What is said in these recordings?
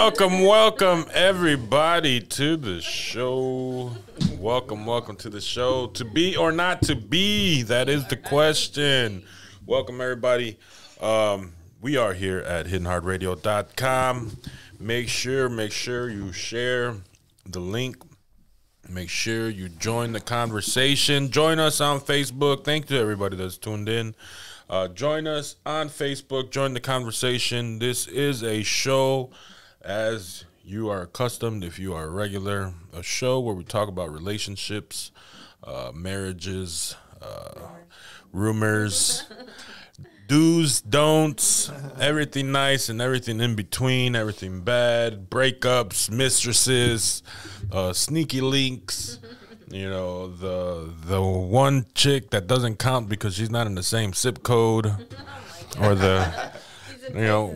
Welcome everybody to the show. Welcome to the show. To be or not to be, that is the question. Welcome everybody. We are here at hiddenheartradio.com. Make sure you share the link. Make sure you join the conversation. Join us on Facebook. Thank you to everybody that's tuned in. Join us on Facebook. Join the conversation. This is a show, as you are accustomed, if you are a regular, a show where we talk about relationships, marriages, rumors, do's, don'ts, everything nice and everything in between, everything bad, breakups, mistresses, sneaky links. You know, the one chick that doesn't count because she's not in the same zip code, or the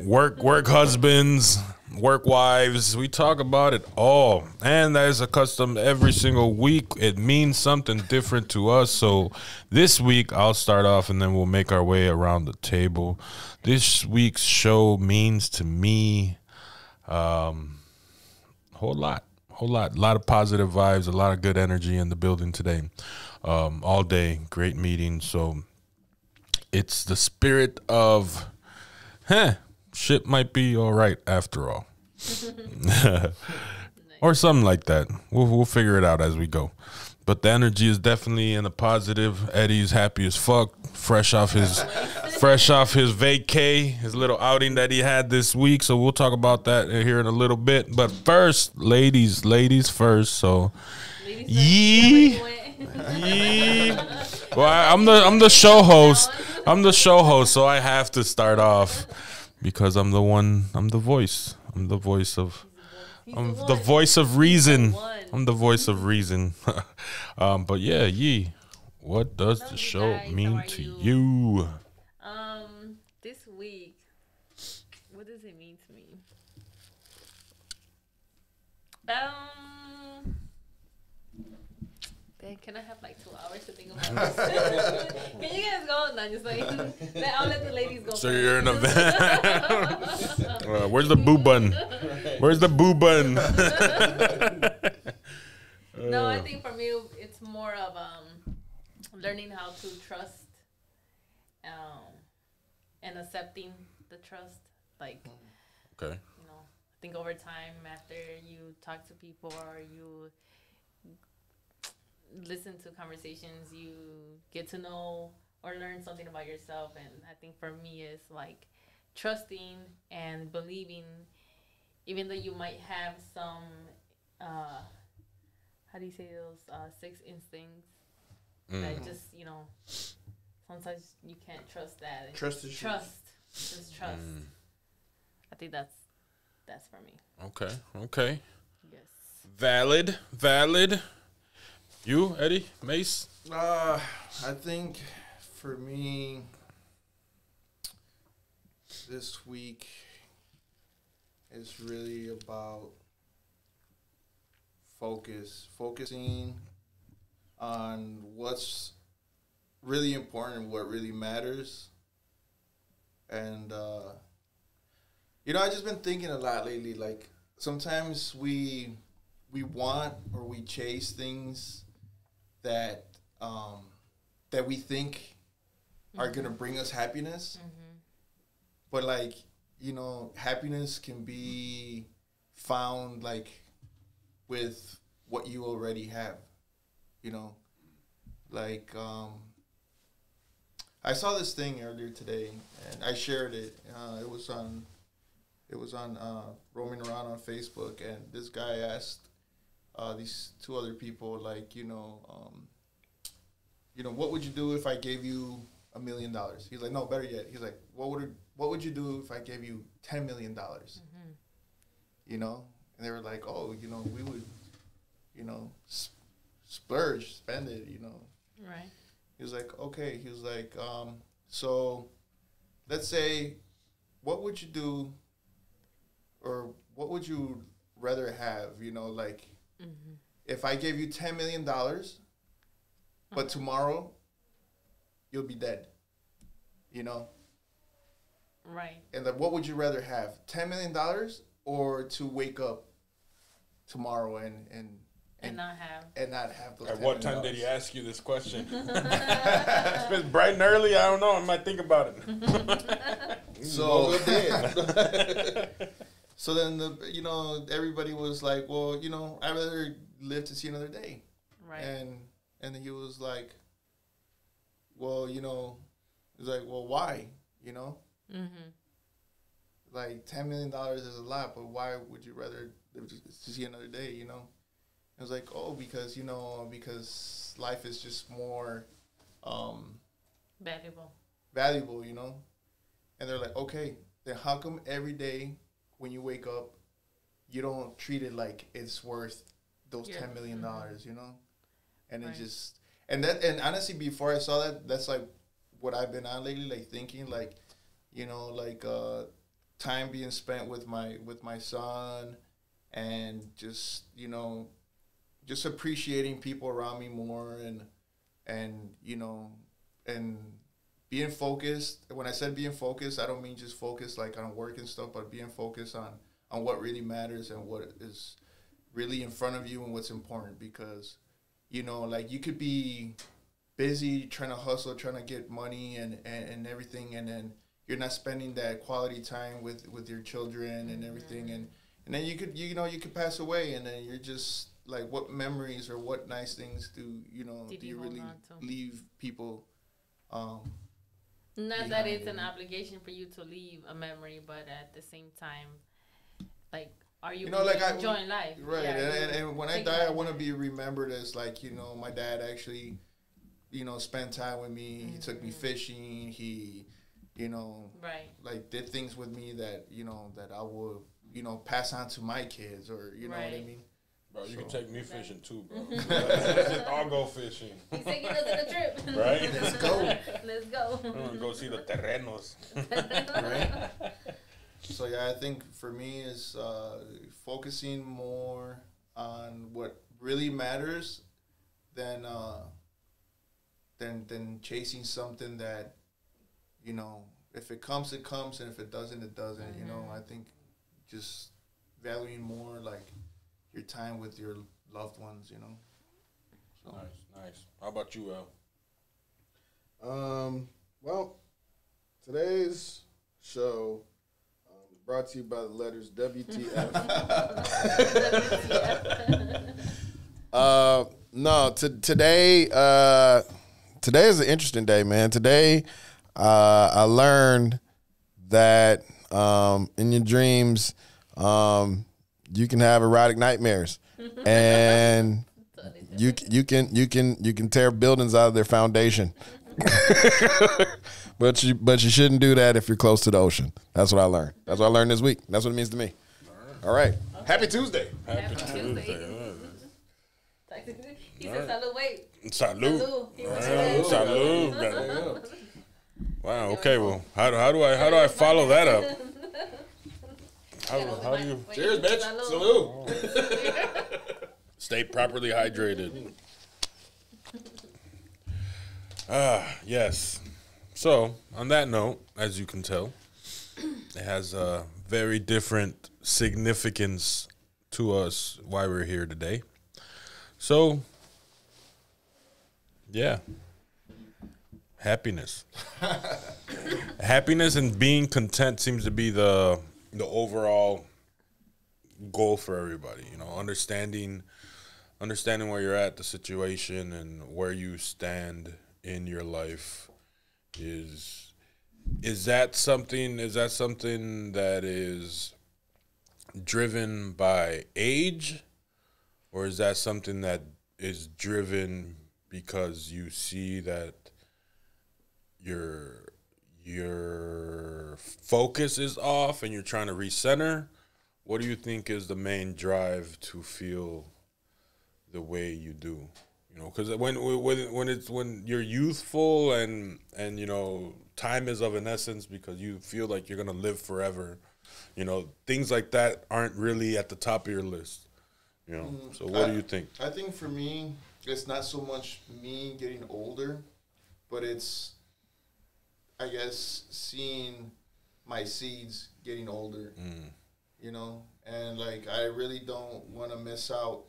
work husbands, work wives. We talk about it all, and that is a custom every single week. It means something different to us. So this week I'll start off, and then we'll make our way around the table. This week's show means to me a whole lot. A lot of positive vibes, a lot of good energy in the building today. All day, great meeting. So it's the spirit of, shit might be all right after all. Or something like that. We'll figure it out as we go. But the energy is definitely in the positive. Eddie's happy as fuck, fresh off his vacay, his little outing that he had this week. So we'll talk about that here in a little bit. But first, ladies first. So, yee. Well, I'm the show host. I'm the show host, so I have to start off because I'm the voice. I'm the voice of reason. I'm the voice of reason. But yeah, Yee, what does the show mean to you? This week, what does it mean to me? Can I have like 2 hours to think about this? Can you guys go? No, just like, I'll let the ladies go. So you're in a van. Where's the boo bun? Where's the boo bun? No, I think for me, it's more of learning how to trust and accepting the trust. Like, okay. I think over time, after you talk to people or you listen to conversations, you get to know or learn something about yourself. And I think for me, it's like trusting and believing, even though you might have some, how do you say those, sixth instincts that just, sometimes you can't trust that. Trust. Just trust. I think that's for me. Okay. Yes. Valid. You, Eddie, Mace? I think for me, this week is really about focusing on what's really important, what really matters. And, I've just been thinking a lot lately, like, sometimes we want or we chase things that we think are gonna bring us happiness, but like happiness can be found like with what you already have, like I saw this thing earlier today and I shared it. It was on roaming around on Facebook, and this guy asked these 2 other people, like, what would you do if I gave you $1 million? He's like, no, better yet. He's like, what would you do if I gave you $10 million? And they were like, oh, we would, splurge, spend it, Right. He was like, okay. He was like, so let's say, what would you do, or what would you rather have, like, if I gave you $10 million, but tomorrow you'll be dead, Right. And what would you rather have, $10 million or to wake up tomorrow And not have. those. At what time did he ask you this question? If it's bright and early, I don't know. I might think about it. So, so then everybody was like, well, I'd rather live to see another day. Right. And then he was like, well, he's like, well, why? Mm-hmm. Like $10 million is a lot, but why would you rather live to see another day? I was like, oh, because life is just more valuable, And they're like, okay, then how come every day when you wake up, you don't treat it like it's worth those $10 million, And right. it just and honestly, before I saw that, that's like what I've been on lately, like thinking like, time being spent with my son, and just just appreciating people around me more, and being focused. When I said being focused, I don't mean just focused like on work and stuff, but being focused on what really matters and what is really in front of you and what's important. Because like you could be busy trying to hustle, trying to get money and everything, and then you're not spending that quality time with your children and everything, and then you could pass away, and then you're just like, what memories or what nice things do you really leave people? Not that it's an obligation for you to leave a memory, but at the same time, like, are you enjoying life? Right, Yeah, and when I die, I want to be remembered as like, my dad actually, spent time with me. Mm-hmm. He took me fishing. He, right, like did things with me that, that I would, pass on to my kids, or, know what I mean? Bro, you can take me fishing too, bro. Let's all go fishing. He's taking us on a trip. Right? Let's go. Let's go. I'm going to go see the terrenos. Right? So, yeah, I think for me is focusing more on what really matters than chasing something that, if it comes, it comes, and if it doesn't, it doesn't. Mm-hmm. I think just valuing more, like, your time with your loved ones, So. Nice. How about you, Al? Well, today's show is brought to you by the letters WTF. No, today is an interesting day, man. Today, I learned that in your dreams, you can have erotic nightmares, and you can tear buildings out of their foundation. but you shouldn't do that if you're close to the ocean. That's what I learned. That's what I learned this week. That's what it means to me. All right. Okay. Happy Tuesday. Happy Tuesday. He said salud. Wait. Salud. Salud. Wow. Okay. Well, how do I follow that up? How do you? Cheers, bitch. Salud. Stay properly hydrated. Yes. So, on that note, as you can tell, it has a very different significance to us why we're here today. So, yeah. Happiness. Happiness and being content seems to be the overall goal for everybody. Understanding where you're at, the situation, and where you stand in your life is that something that is driven by age, or is that something that is driven because you see that your focus is off and you're trying to recenter? What do you think is the main drive to feel the way you do? Because when you're youthful and time is of an essence because you feel like you're gonna live forever, things like that aren't really at the top of your list. So what do you think? I think for me, it's not so much me getting older, but it's, seeing my seeds getting older, and like I really don't want to miss out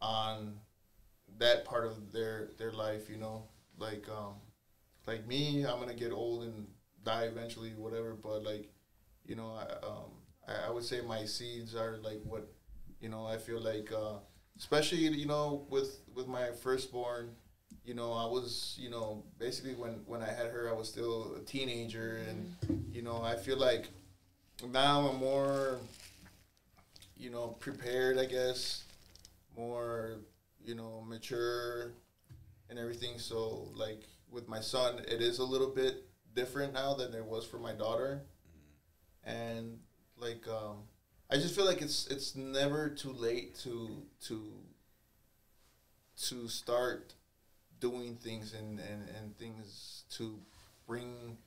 on that part of their life. You know, like me, I'm gonna get old and die eventually, whatever. But like, you know, I would say my seeds are like what, you know, I feel like, especially, you know, with my firstborn, you know, I was, you know, basically when I had her, I was still a teenager, and you know, I feel like now I'm more, you know, prepared, I guess, more, you know, mature and everything. So like with my son, it is a little bit different now than it was for my daughter, and like I just feel like it's never too late to start doing things and things to bring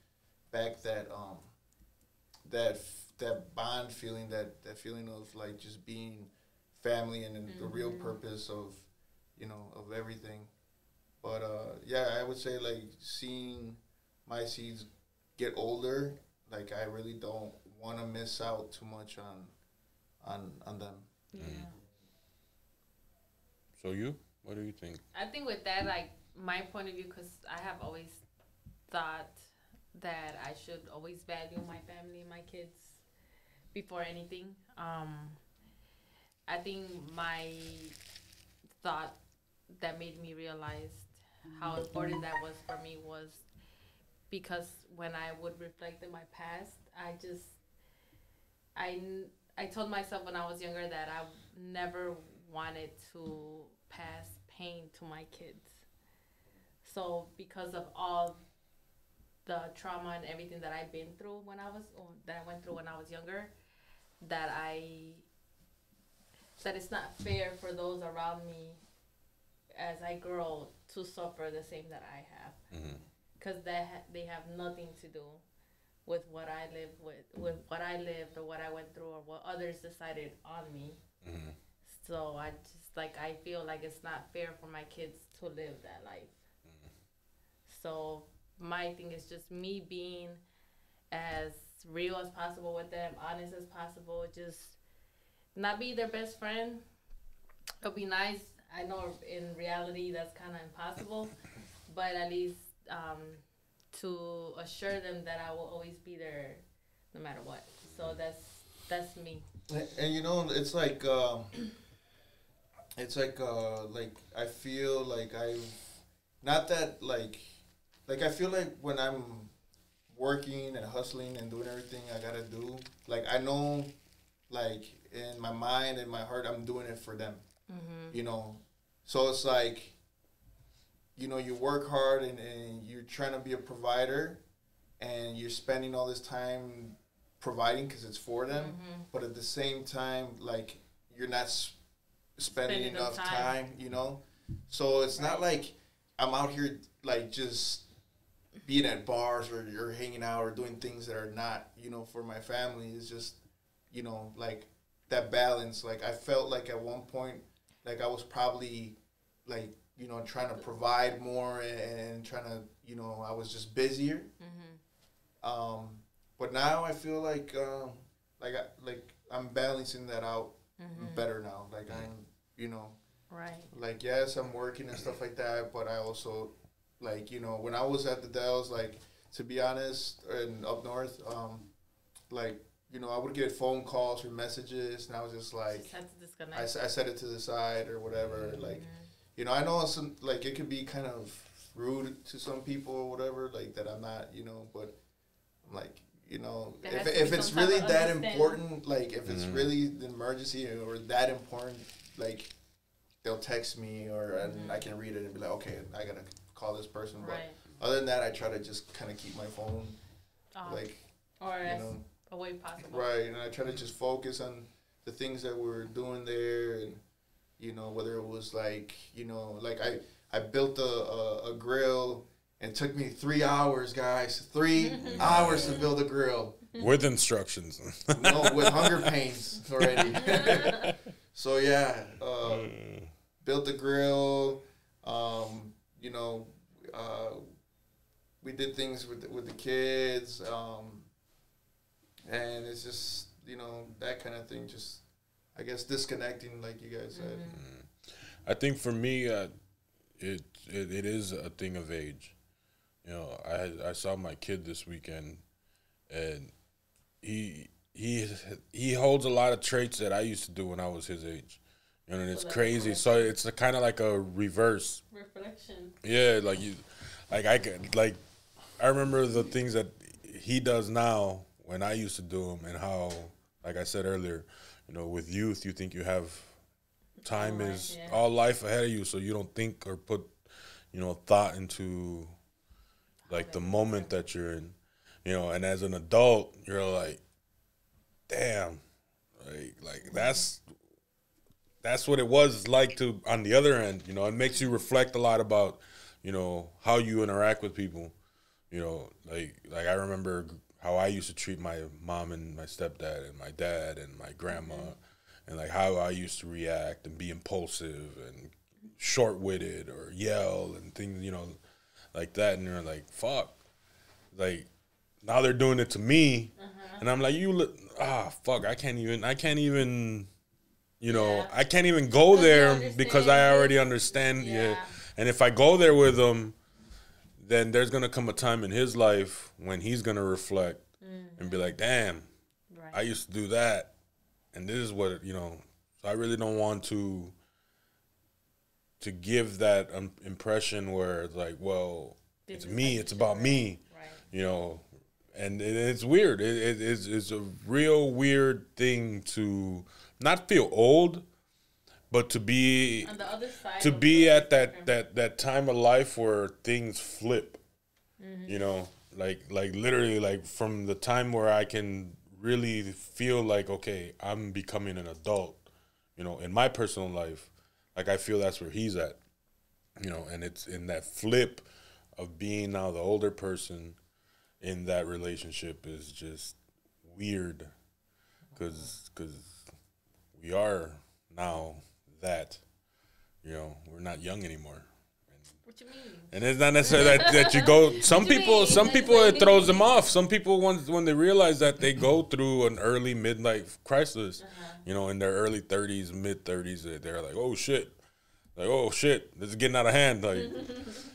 back that bond feeling, that feeling of like just being family, and the real purpose of, you know, of everything. But yeah, I would say like seeing my seeds get older, like I really don't want to miss out too much on them. Yeah. So you, what do you think? I think with that, like my point of view, because I have always thought that I should always value my family and my kids before anything. I think my thought that made me realize how important that was for me was because when I would reflect in my past, I told myself when I was younger that I never wanted to pass pain to my kids. So because of all the trauma and everything that I've been through that I went through when I was younger, that it's not fair for those around me as I grow to suffer the same that I have, because they have nothing to do with what I lived with what I lived or what I went through or what others decided on me. So I feel like it's not fair for my kids to live that life. So my thing is just me being as real as possible with them, honest as possible, just not be their best friend. It'll be nice. I know in reality that's kind of impossible, but at least to assure them that I will always be there no matter what. So that's me. And you know, it's like I feel like I've not that like I feel like when I'm working and hustling and doing everything I gotta do, like I know, like in my mind and my heart, I'm doing it for them. You know, so it's like, you know, you work hard and you're trying to be a provider, and you're spending all this time providing because it's for them, but at the same time, like you're not spending enough time, you know. So it's not like I'm out here like just being at bars or you're hanging out or doing things that are not, you know, for my family. It's just, you know, like that balance. Like I felt like at one point, like I was probably like, you know, trying to provide more and trying to, you know, I was just busier. But now I feel like I'm balancing that out better now. Like I'm, you know, right. Like yes, I'm working and stuff like that, but I also, like, you know, when I was at the Dells, like, to be honest, and up north, like, you know, I would get phone calls or messages, and I was just like, Just had to disconnect. I set it to the side or whatever. Like, you know, I know some, like, it could be kind of rude to some people or whatever, like, that I'm not, you know, but I'm like, you know, if it's really that important, like, if it's really the emergency or that important, like, they'll text me and I can read it and be like, okay, I gotta call this person. But other than that, I try to just kind of keep my phone, like, or you as know, away possible. right, and I try to just focus on the things that we're doing there, and, you know, whether it was like, you know, like I built a grill, and it took me 3 hours, guys, 3 hours to build a grill. With instructions. No, with hunger pains already. So yeah, built the grill. You know, we did things with the kids, and it's just, you know, that kind of thing. Just I guess disconnecting, like you guys said. I think for me, it is a thing of age. You know, I saw my kid this weekend, and he holds a lot of traits that I used to do when I was his age. You know, and it's crazy. So it's kind of like a reverse reflection. Yeah, I remember the things that he does now when I used to do them, and how, like I said earlier, you know, with youth, you think you have time is all life ahead of you, so you don't think or put, you know, thought into like the moment that you're in, you know. And as an adult, you're like, damn, like that's what it was like to on the other end. You know, it makes you reflect a lot about, you know, how you interact with people. You know, like I remember how I used to treat my mom and my stepdad and my dad and my grandma, and like how I used to react and be impulsive and short-witted or yell and things, you know, like that. And you're like, fuck, like now they're doing it to me, and I'm like, fuck, I can't even, you know, I can't even go there because I already understand. Yeah. And if I go there with him, then there's going to come a time in his life when he's going to reflect and be like, damn, I used to do that. And this is what, you know, so I really don't want to give that impression where it's like, well, it's me, it's about me, you know. And it's weird. It's a real weird thing to not feel old, but to be on the other side, to be at that time of life where things flip, you know, like literally, like from the time where I can really feel like, okay, I'm becoming an adult, you know, in my personal life. Like I feel that's where he's at, you know, and it's in that flip of being now the older person in that relationship is just weird, because we are now that, you know, we're not young anymore. What you mean? And it's not necessarily that you go. Some people it throws them off. Some people when they realize that they go through an early midlife crisis, you know, in their early 30s, mid 30s, they're like, oh shit, this is getting out of hand, like.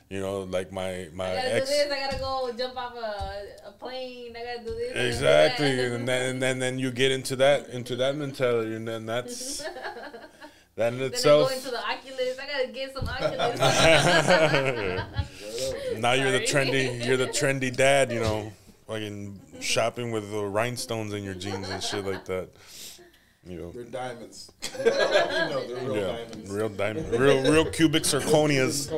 You know, like my I gotta ex. do this. I gotta go jump off a plane. I gotta do this. Exactly, and then you get into that mentality, and then that's that in itself. Then I go into the Oculus. I gotta get some Oculus. Now you're the trendy dad. You know, fucking shopping with the rhinestones in your jeans and shit like that. You know, they're diamonds. You know, they're real diamonds. Real diamond, real cubic zirconias.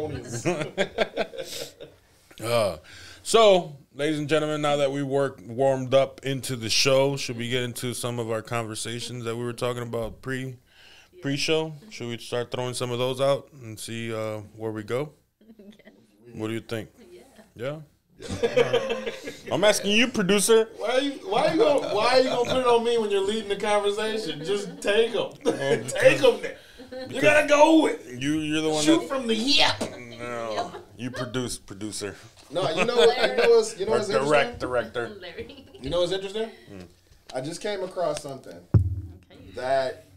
So, ladies and gentlemen, now that we warmed up into the show, should we get into some of our conversations that we were talking about pre-show? Should we start throwing some of those out and see where we go? What do you think? Yeah. I'm asking you, producer. Why are you gonna put it on me when you're leading the conversation? Just take them. Take them there. You gotta go with it. You're the one shoot from the hip. No, you producer. No, you know what's interesting? Director. You know what's interesting? I just came across something that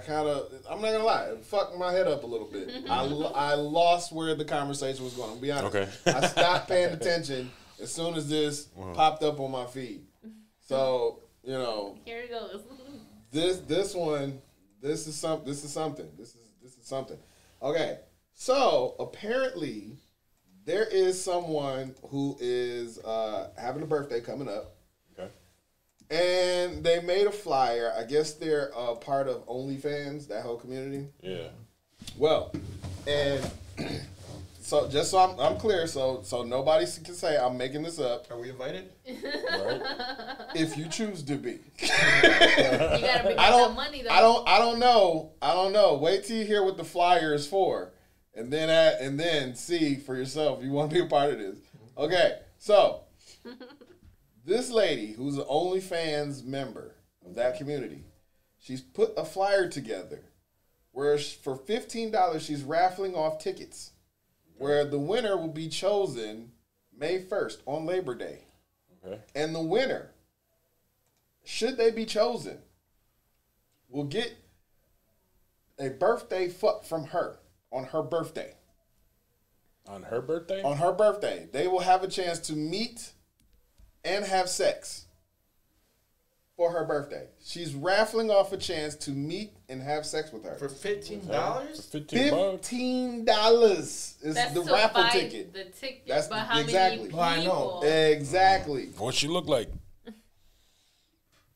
kind of, I'm not gonna lie, it fucked my head up a little bit. I lost where the conversation was going. I'll be honest. Okay. I stopped paying attention as soon as this popped up on my feed. So, you know, here it goes. This is something. Okay. So apparently there is someone who is having a birthday coming up. And they made a flyer. I guess they're part of OnlyFans, that whole community. Yeah. Well, and so just so I'm clear, so nobody can say I'm making this up. Are we invited? Right? If you choose to be. You gotta bring some money though. I don't know. Wait till you hear what the flyer is for, and then see for yourself if you want to be a part of this. Okay, so. This lady, who's an OnlyFans member of that community, she's put a flyer together where for $15 she's raffling off tickets where the winner will be chosen May 1st on Labor Day. Okay. And the winner, should they be chosen, will get a birthday fuck from her on her birthday. On her birthday? On her birthday, they will have a chance to meet and have sex for her birthday. She's raffling off a chance to meet and have sex with her. For $15? $15. $15 is That's the to raffle buy ticket. The ticket. That's but how exactly. many Well, I know. people? Exactly. What she look like?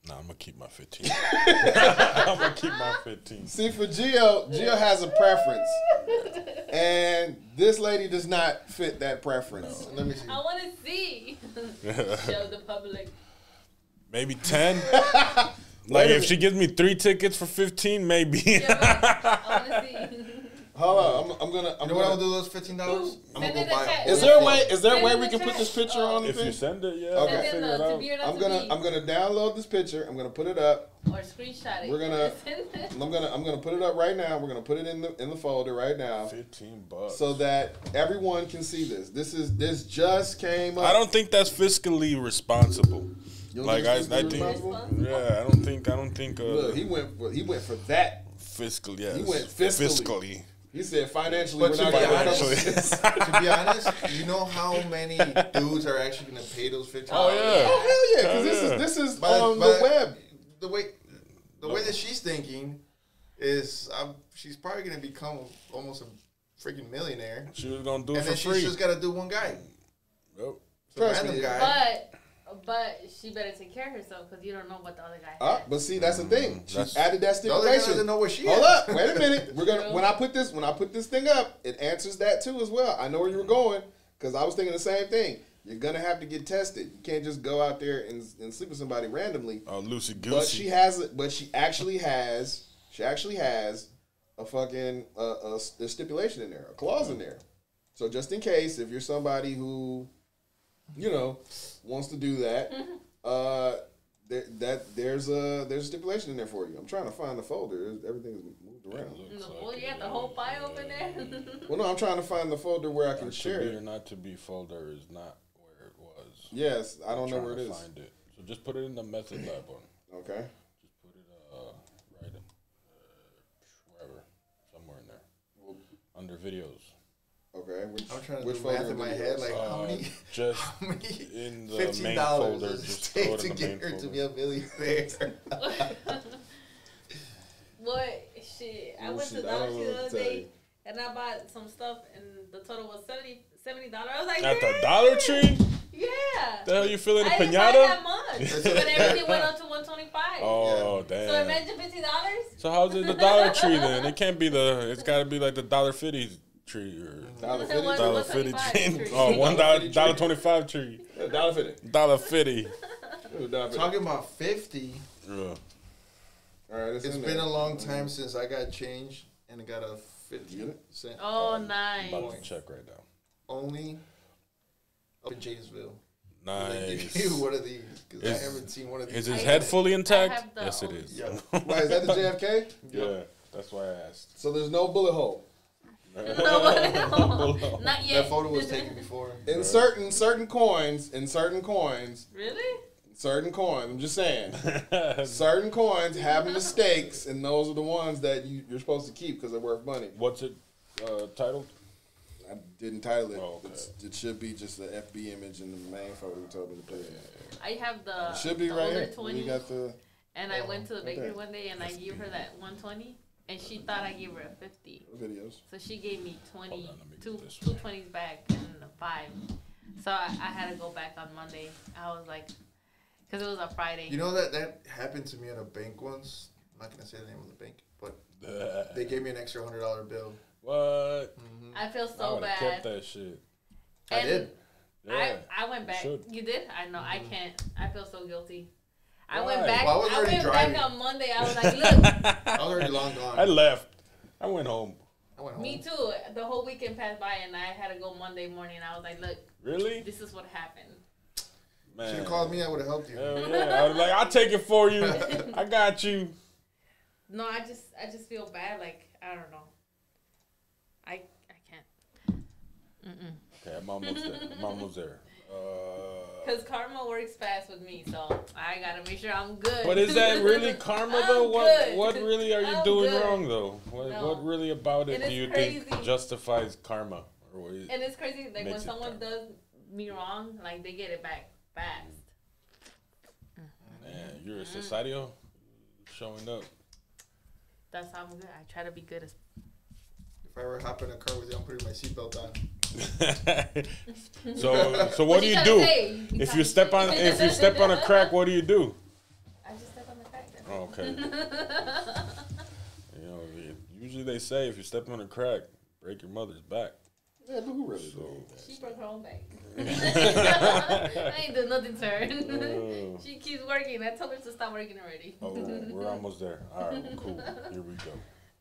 Nah, I'm gonna keep my 15. I'm gonna keep my 15. See, for Gio has a preference. And this lady does not fit that preference. Let me see. I want to see. Show the public. Maybe 10. Like if she gives me 3 tickets for 15, maybe. I want to see. Hold on, I'm gonna. You know what I'll do those $15? I'm gonna Send go it buy in a Is the there a chat. way? Is there a Send way in we the can put chat. this picture on the If thing? you send it, yeah, Okay. I'll Send figure it it to out. Beer Not I'm to gonna Be, I'm gonna download this picture. I'm gonna put it up. or screenshot it. We're gonna- Send it. I'm gonna put it up right now. We're gonna put it in the folder right now, $15. so that everyone can see this. This just came up. I don't think that's fiscally responsible. You don't Like think I it's fiscally think, responsible? yeah, I don't think. Look, he went for that. Fiscal, yes. He went fiscally. Fiscally. He said financially. But we're to not be gonna honest- do this. To be honest, you know how many dudes are actually going to pay those $15? Oh yeah. Oh hell yeah! Because Hell yeah. this is But- on but the web. The way that she's thinking is she's probably going to become almost a freaking millionaire. She was gonna do it And for then free. she's just got to do one guy. Yep. Some Trust random me. guy. But she better take care of herself because you don't know what the other guy has. But see, that's the thing. She That's- added that The other guy stipulation. doesn't know where she Hold is. up, wait a minute. We're gonna True. when I put this thing up, it answers that too as well. I know where you were going because I was thinking the same thing. You're gonna have to get tested. You can't just go out there and sleep with somebody randomly. Loosey But she goosey. has. But she actually has. She actually has a fucking a stipulation in there, a clause in there. So just in case, if you're somebody who, wants to do that, there's a stipulation in there for you. I'm trying to find the folder. Everything's moved around. Well, you got the whole file open there. Well, no, I'm trying to find the folder where I can To share be or it. not to be folder is not where it was. Yes, I don't know Trying where it to is. Find it. So just put it in the method lab one. Okay. Just put it right in wherever, somewhere in there, under videos. Okay. I'm trying to which do folder math in my videos? head. Like, how many? Just How many in the $15 main folder. does it Just throw take it to in the main get her to folder. be a millionaire? What shit? I Oh, went to shit, I Dollar don't Tree know the what other to tell day you. and I bought some stuff and the total was $70. I was like, At the "Damn." Dollar Tree? Yeah. The hell you feeling a I didn't buy pinata? that much, but everything went up to $125. Oh So damn. imagine $50. So how's it the Dollar Tree then? It can't be it's got to be like the $1.50 tree or $1.50. $1.50 $1.25 tree. tree. Oh, $1.25 tree. $1.50. $1.50. $1.50. Talking about 50. Yeah. All right, It's been a long time since I got change and I got a 50 cent. Oh, I'm nice. about to check right now. Only up in Janesville. They Nice. give you one of these because I Is- haven't seen one of these. Is his I head have- fully I intact? have the Yes, it old- is. Yeah. Why, is that the JFK? Yeah, that's why I asked. So there's no bullet hole. No, not That yet. photo was taken before. In certain coins, Really? I'm just saying, certain coins have mistakes, and those are the ones that you're supposed to keep because they're worth money. What's it titled? I didn't title it. Oh, okay. It should be just the FB image in the main photo you told me to put it. I have the, It should be the right older here. 20, You got the. and I went to the bakery okay. one day and I gave her that 120, and she thought I gave her a 50. Videos. So she gave me 20, Hold on, let me two get this two right. 20s back and a 5. So I had to go back on Monday. I was like, because it was a Friday. You know that happened to me at a bank once. I'm not gonna say the name of the bank, but they gave me an extra $100 bill. What? I feel I so would have kept bad. that shit. I did. Yeah. I went back. should. You did? I know. I can't. I feel so guilty. I Why? went back. Well, I was I already went driving. back on Monday. I was like, look, I was already long gone. I left. I went home. I went home. me too. The whole weekend passed by and I had to go Monday morning. I was like, look, Really? this is what happened. Man. Should have called me. I would have helped you. Hell yeah. I was like, I'll take it for you. I got you. No, I just feel bad. Like, I don't know. I can't. Okay, I'm almost there. I'm almost there. Because karma works fast with me, so I gotta make sure I'm good. But is that really karma though? good. What really are you I'm doing good. wrong though? No. What really about it And do you it's think crazy. justifies karma? Or what And it's crazy, like when Makes it someone karma. does me wrong, like they get it back fast. Man, you're a societal showing up. That's how I'm good. I try to be good as. If I ever hop in a car with you, I'm putting my seatbelt on. So what do you tryna do? say? If you step on a crack, what do you do? I just step on the crack. Then. Oh, okay. You know, usually they say if you step on a crack, break your mother's back. Yeah, but who really? She broke her own back. I ain't doing nothing to her. Oh. She keeps working. I told her to stop working already. All right, we're almost there. All right, well, cool. Here we go.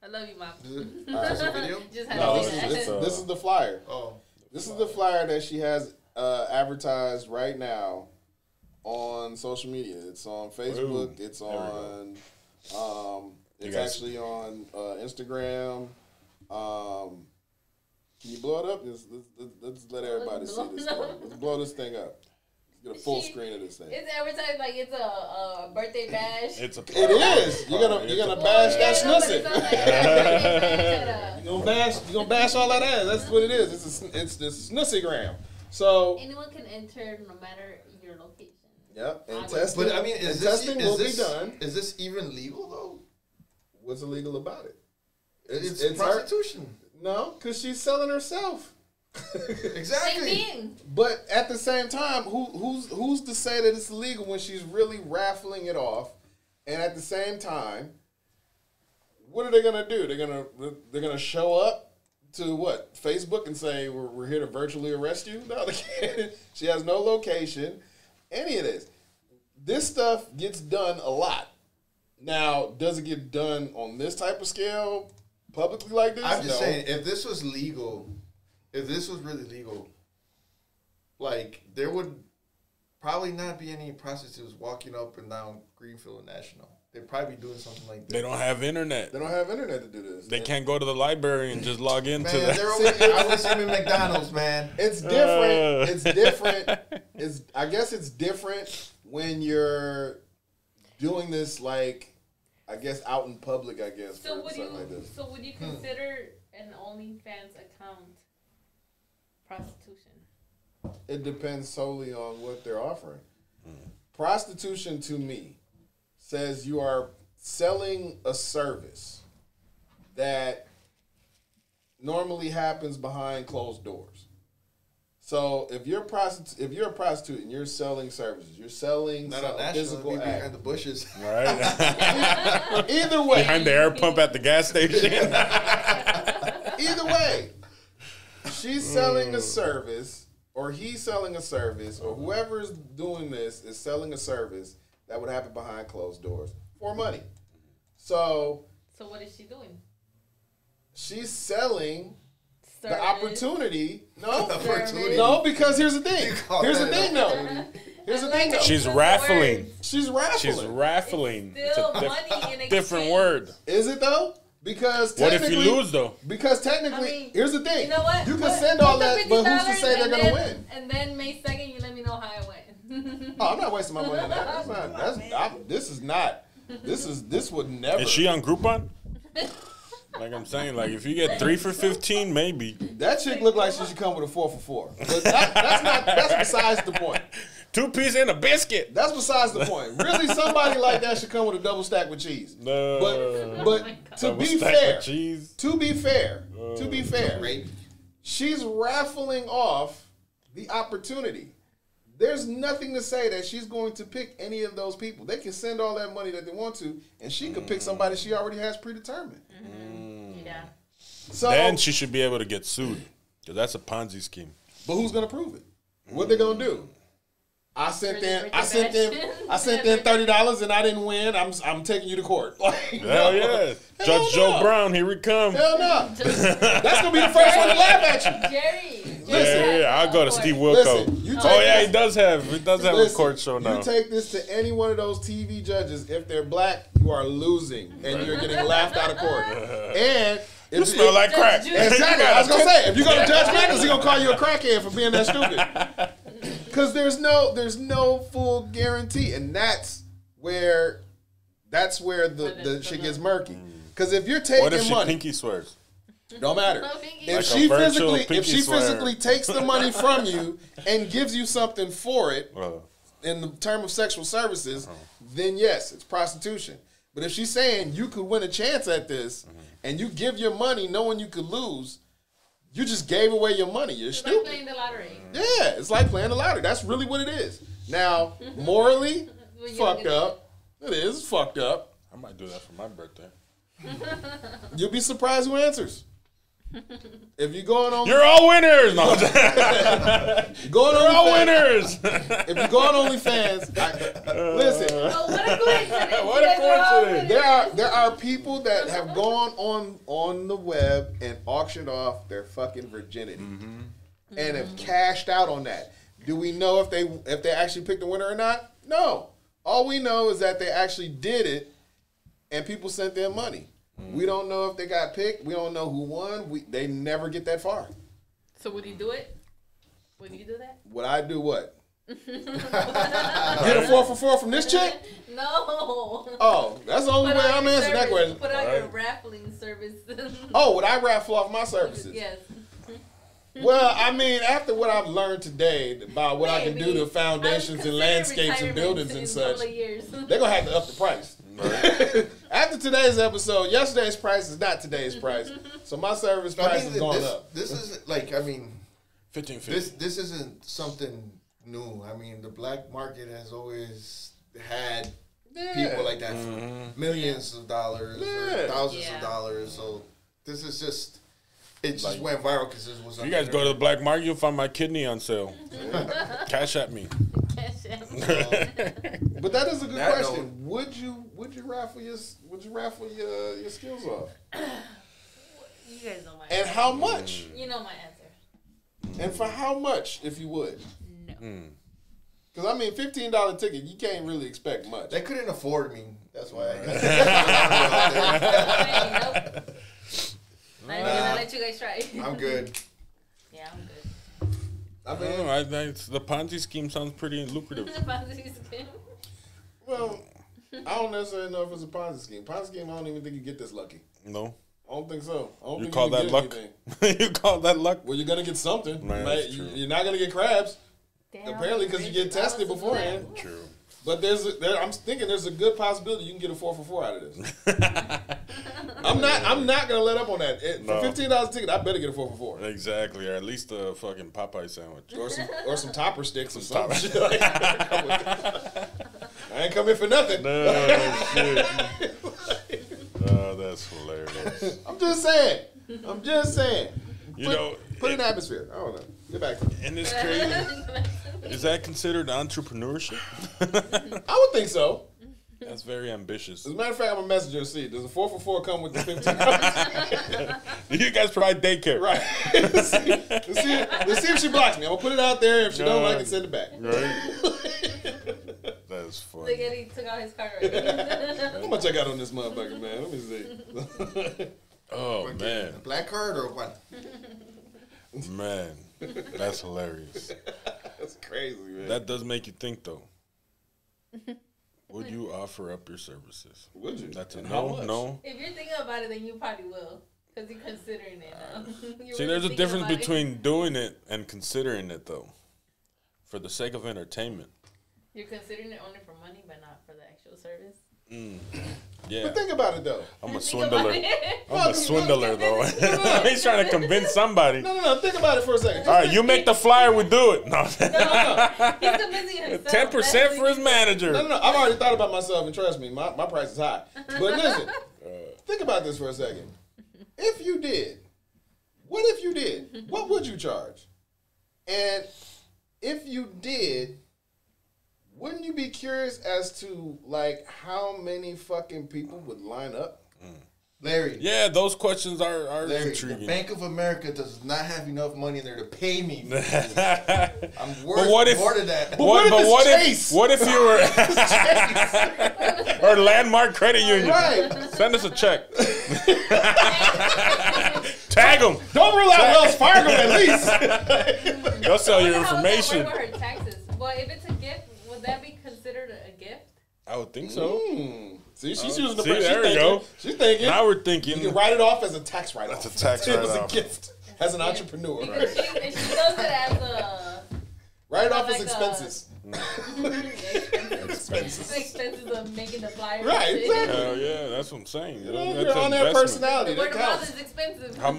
I love you, Mom. Is this a video? Just had No, to this say is- that. This is the flyer. Oh. This is the flyer that she has advertised right now on social media. It's on Facebook. Boom. It's There we on. You It's guys- actually on Instagram. Can you blow it up? Let's let everybody see this thing. Let's blow this thing up. Let's get a full screen of this thing. It's advertised like it's a birthday bash. It's a. It is. You're gonna bash that snussie. You're gonna bash all that ass. That's what it is. It's the Snussygram. So Anyone can enter no matter your location. yep. And But, testing. But I mean, and is this testing will be is done. this even legal though? What's illegal about it? It's her- prostitution. No, because she's selling herself. Exactly. Same thing. But at the same time, who's to say that it's illegal when she's really raffling it off? And at the same time, what are they gonna do? They're gonna show up to what, Facebook, and say we're here to virtually arrest you? No, they can't. She has no location. Any of this. This stuff gets done a lot. Now, does it get done on this type of scale publicly like this? I'm just No. saying, if this was legal, if this was really legal, like there would probably not be any prostitutes walking up and down Greenfield and National. They'd probably be doing something like They that. don't have internet. They don't have internet to do this. They can't go to the library and just log into Man, that. they're over. I would see them in McDonald's, man. It's different. It's different. I guess it's different when you're doing this, like, I guess out in public. I guess So for would something you? like this. So would you consider an OnlyFans account prostitution? It depends solely on what they're offering. Prostitution, to me, says you are selling a service that normally happens behind closed doors. So if you're a prostitute and you're selling services, you're selling Not some on National. physical Be behind act. the bushes. Right? Either way, Behind the air pump at the gas station. either way, she's selling a service, or he's selling a service, or whoever's doing this is selling a service that would happen behind closed doors for money. So So what is she doing? she's selling the Service. opportunity. No, Opportunity. no, because here's the thing. You call Here's the that thing, though. Here's the thing, though. She's Different raffling. words. She's raffling. She's raffling. It's still It's a money in different exchange. word. Is it though? Because What if you technically- lose though? Because technically, I mean, here's the thing. You know what? You can Put- send put all the that, but who's to $50 say they're and gonna then- win? And then May 2nd, you let me know how I went. Oh, I'm not wasting my money on that. That's not. This is not. This would never. Is she on Groupon? Like I'm saying, like if you get 3 for 15, maybe. That chick look like she should come with a 4 for 4. But that's not. That's besides the point. 2 piece and a biscuit. That's besides the point. Really, somebody like that should come with a double stack with cheese. No. But to Double be stack fair, with cheese. to be fair, Rape. she's raffling off the opportunity. There's nothing to say that she's going to pick any of those people. They can send all that money that they want to, and she could pick somebody she already has predetermined. Yeah. So, Then she should be able to get sued. Because that's a Ponzi scheme. but who's gonna prove it? What they gonna do? I sent For the in $30 and I didn't win. I'm taking you to court. Like, Hell yeah. Hell Judge Joe no. Brown, here we come. Hell no. That's gonna be the first one to laugh at you. Jerry. Yeah, I'll go to Steve Wilco. Listen, you take Oh yeah, this- he does have a Listen, court show now. You take this to any one of those TV judges. If they're black, you are losing, and you're getting laughed out of court. And if You smell like crack. Judge Judy. exactly. I was gonna say, if you go to Judge Mathis, he gonna call you a crackhead for being that stupid. Because there's no full guarantee, and that's where the shit gets murky. Because if you're taking What if she money, pinky swears? don't matter. No pinky. If Like she a virtual physically pinky swear. takes the money from you and gives you something for it in the term of sexual services, then yes, it's prostitution. But if she's saying you could win a chance at this and you give your money knowing you could lose, you just gave away your money. You're It's like stupid. playing the lottery. Yeah, it's like playing the lottery. That's really what it is. Now, morally, Well, you fucked don't get up. It is fucked up. I might do that for my birthday. You'll be surprised who answers. If you're going on, You're all winners. No, going you're on all OnlyFans, winners. if you go on OnlyFans, listen. Oh, what a coincidence! What a You guys are all coincidence. There are people that have gone on the web and auctioned off their fucking virginity and have cashed out on that. Do we know if they actually picked the winner or not? No. All we know is that they actually did it and people sent their money. We don't know if they got picked. We don't know who won. They never get that far. So would you do it? Would you do that? Would I do what? Get a 4 for 4 from this chick? No. Oh, that's the only way I'm answering that question. Put out your Right. raffling service. Oh, would I raffle off my services? Yes. Well, I mean, after what I've learned today about what I can do Maybe. to foundations and landscapes and buildings and such, they're gonna have to up the price. After today's episode, yesterday's price is not today's price, so my service price has gone up. This is like, I mean, 1550. this isn't something new. I mean, the black market has always had people like that for millions of dollars or thousands of dollars. So this is just, it just went viral because it was. If you guys go to the black market, you'll find my kidney on sale. Cash at me. But that is a good That question. Would you raffle your skills off? You guys know my And answer. how much? You know my answer. And for how much, if you would? No. Because I mean, $15 ticket, you can't really expect much. They couldn't afford me. That's why I got Nope. Not even gonna let you guys try. I'm good. Yeah, I'm good. I I don't mean, know. The Ponzi scheme sounds pretty lucrative. well, I don't necessarily know if it's a Ponzi scheme. Ponzi scheme, I don't even think you get this lucky. No, I don't think so. I don't you think call you that get luck. anything. You call that luck. Well, you're gonna get something. Man, Right? that's true. You're not gonna get crabs, Damn, apparently, because you get tested beforehand. True. But I'm thinking there's a good possibility you can get a 4 for 4 out of this. I'm not gonna let up on that. No. For $15 ticket, I better get a 4 for 4. Exactly, or at least a fucking Popeye sandwich. Or some topper sticks or something. Shit like that. I ain't come in for nothing. No shit. Oh, that's hilarious. I'm just saying. You know, Put in the atmosphere. I don't know. Get back to me. and it's crazy. Is that considered entrepreneurship? I would think so. That's very ambitious. As a matter of fact, I'm a messenger to see. Does a 4 for 4 come with the $15? Do you guys provide daycare? Right. let's see if she blocks me. I'm gonna put it out there. If she don't like it, send it back. Right. That's funny. Look at he took out his card already. How much I got on this motherfucker, man? Let me see. Oh man, A black card or what? man, that's hilarious. That's crazy, man. That does make you think, though. Would you offer up your services? Would you? That's a And how no. much? No. If you're thinking about it, then you probably will. Because you're considering it now. You're See, really there's a thinking difference about it. between doing it and considering it, though. For the sake of entertainment. You're considering it only for money, but not for the actual service. Yeah, But think about it, though. I'm a Think about swindler. it. I'm a swindler, though. He's trying to convince somebody. No. Think about it for a second. All right, you make the flyer, we do it. No, He's convincing himself. 10% for his manager. No. I've already thought about myself, and trust me, my price is high. But listen, think about this for a second. If you did, what would you charge? And if you did, wouldn't you be curious as to like how many fucking people would line up? Larry. Yeah, those questions are Larry, the intriguing. Bank of America does not have enough money in there to pay me. I'm But worth what if- more than that. what if it's Chase? What if you were or Landmark Credit Union? Right. Send us a check. Tag them. Don't rule out Wells Fargo at least. They'll sell your How is that information. work with her taxes? I would think so. See, she's using the See, she's there we thinking, go. She's thinking. Now we're You thinking. can write it off as a tax write-off. That's a tax It was a write-off. gift as an entrepreneur. Because she does it as a Write it off as like expenses. expenses of making the flyer. Right, and shit. exactly. Hell yeah, that's what I'm saying. You're That's on their investment. personality. The word That of mouth counts. is expensive. How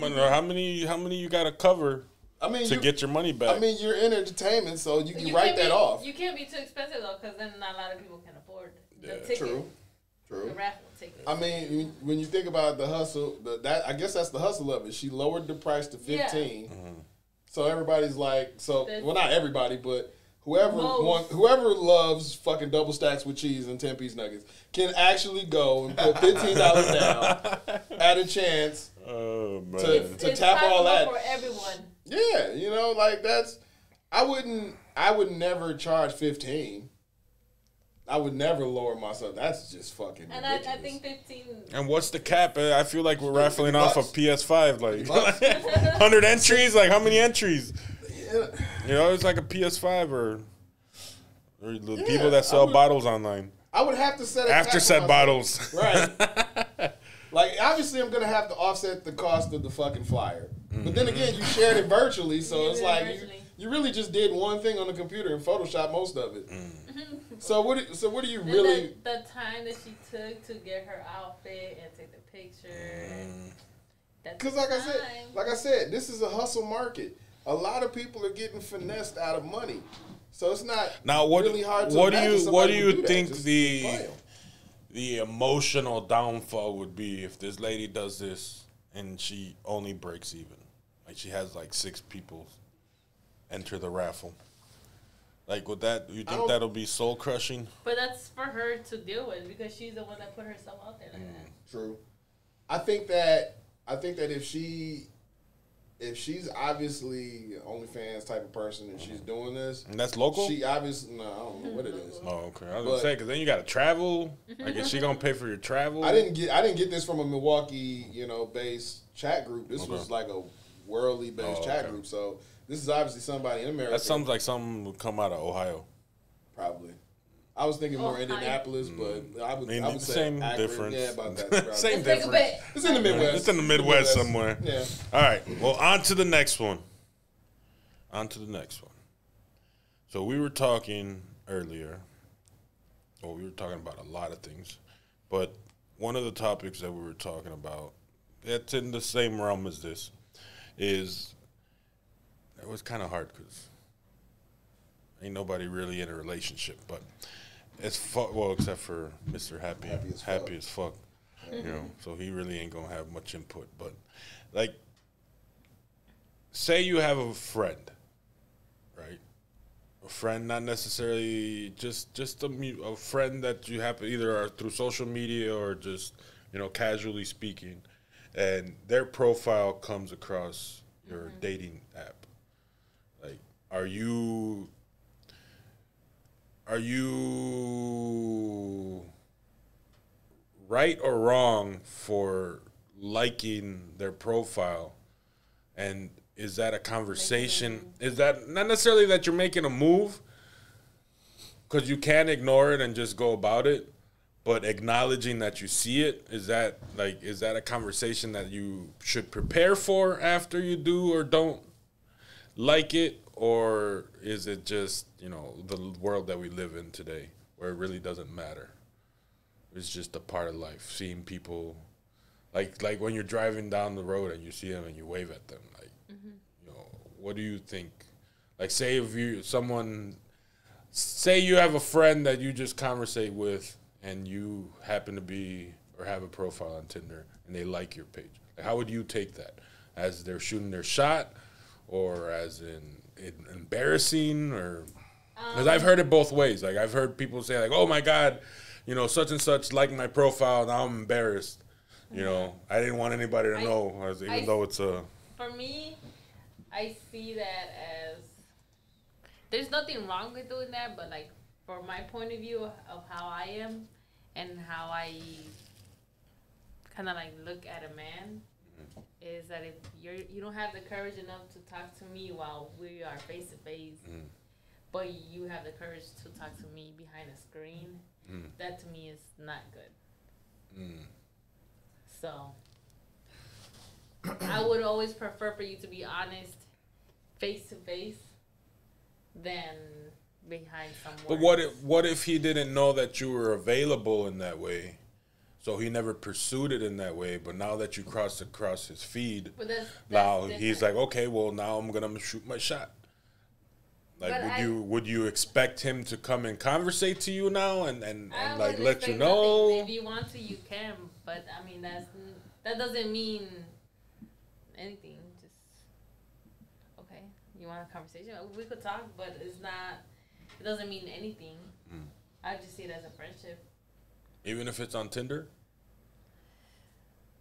many you got to cover I mean, to get your money back? I mean, you're in entertainment, so you can write that off. You can't be too expensive though, because then not a lot of people can afford the Yeah, ticket. True. The raffle ticket. I mean, when you think about the hustle, I guess that's the hustle of it. She lowered the price to 15, Yeah. so everybody's like, well, not everybody, but whoever Most. whoever loves fucking double stacks with cheese and 10-piece nuggets can actually go and put $15 down at a chance. Oh man. To It's tap all possible that. for everyone. Yeah, you know, like that's. I would never charge 15. I would never lower myself. That's just fucking And ridiculous. I think 15. And what's the cap? I feel like we're raffling off a $50. PS5. Like $50. 100 entries. Like how many entries? Yeah. You know, it's like a PS5 or the Yeah, people that I sell would- bottles online. I would have to set a After cap said on bottles. myself. Right. Like obviously, I'm gonna have to offset the cost of the fucking flyer. But then again, you shared it virtually, so You it's did it like virtually. you really just did one thing on the computer and Photoshop most of it. So what do you And really? the time that she took to get her outfit and take the picture. That's Because the like I said, this is a hustle market. A lot of people are getting finessed out of money, so it's not Now, what really hard to what do imagine you somebody would do think that. Just the play 'em. the emotional downfall would be if this lady does this and she only breaks even? Like she has like 6 people enter the raffle. Like with that, you think don't- that'll be soul crushing? But that's for her to deal with because she's the one that put herself out there like that. True. I think that if she's obviously an OnlyFans type of person and she's doing this, And that's local. she obviously I don't know what it is. Oh, okay. I was But- gonna say because then you got to travel. Like, is she gonna pay for your travel? I didn't get this from a Milwaukee based chat group. This Okay. was like a worldly based chat okay. group. So this is obviously somebody in America. That sounds like something would come out of Ohio. Probably. I was thinking more Ohio. Would I would mean, say same Akron. difference. Yeah, about that. Probably. Same Let's take a difference. bet. It's in the Midwest. It's in the Midwest somewhere. Yeah. All right. Well, on to the next one. So we were talking earlier. Well, we were talking about a lot of things, but one of the topics that we were talking about, it's in the same realm as this, is it was kind of hard because ain't nobody really in a relationship, but it's well, except for Mr. Happy as fuck. You know, so he really ain't gonna have much input. But like, say you have a friend, right? A friend, not necessarily just a friend that you happen either are through social media or just casually speaking, and their profile comes across your dating app. Like, are you right or wrong for liking their profile? And is that a conversation? Is that not necessarily that you're making a move, because you can ignore it and just go about it, but acknowledging that you see it, is that a conversation that you should prepare for after you do or don't like it? Or is it just, the world that we live in today where it really doesn't matter? It's just a part of life, seeing people, like when you're driving down the road and you see them and you wave at them, like, what do you think? Like, say you have a friend that you just conversate with and you happen to be or have a profile on Tinder and they like your page. Like, how would you take that? As they're shooting their shot, or as in embarrassing, or because I've heard it both ways. Like, I've heard people say like, "Oh my God, such and such liked my profile. Now I'm embarrassed. I didn't want anybody to know, even though it's a." For me, I see that as there's nothing wrong with doing that, but like for my point of view of how I am and how I kind of like look at a man, is that if you don't have the courage enough to talk to me while we are face to face, but you have the courage to talk to me behind a screen, that to me is not good. So I would always prefer for you to be honest face to face than behind some words. But what if he didn't know that you were available in that way? So he never pursued it in that way, but now that you crossed across his feed, But that's now different. he's like, okay, well now I'm gonna shoot my shot. Like, But would you expect him to come and conversate to you now and I like wouldn't let you expect know? nothing. If you want to, you can. But I mean, that doesn't mean anything. Just okay. You want a conversation? We could talk, but it's not. It doesn't mean anything. I just see it as a friendship. Even if it's on Tinder?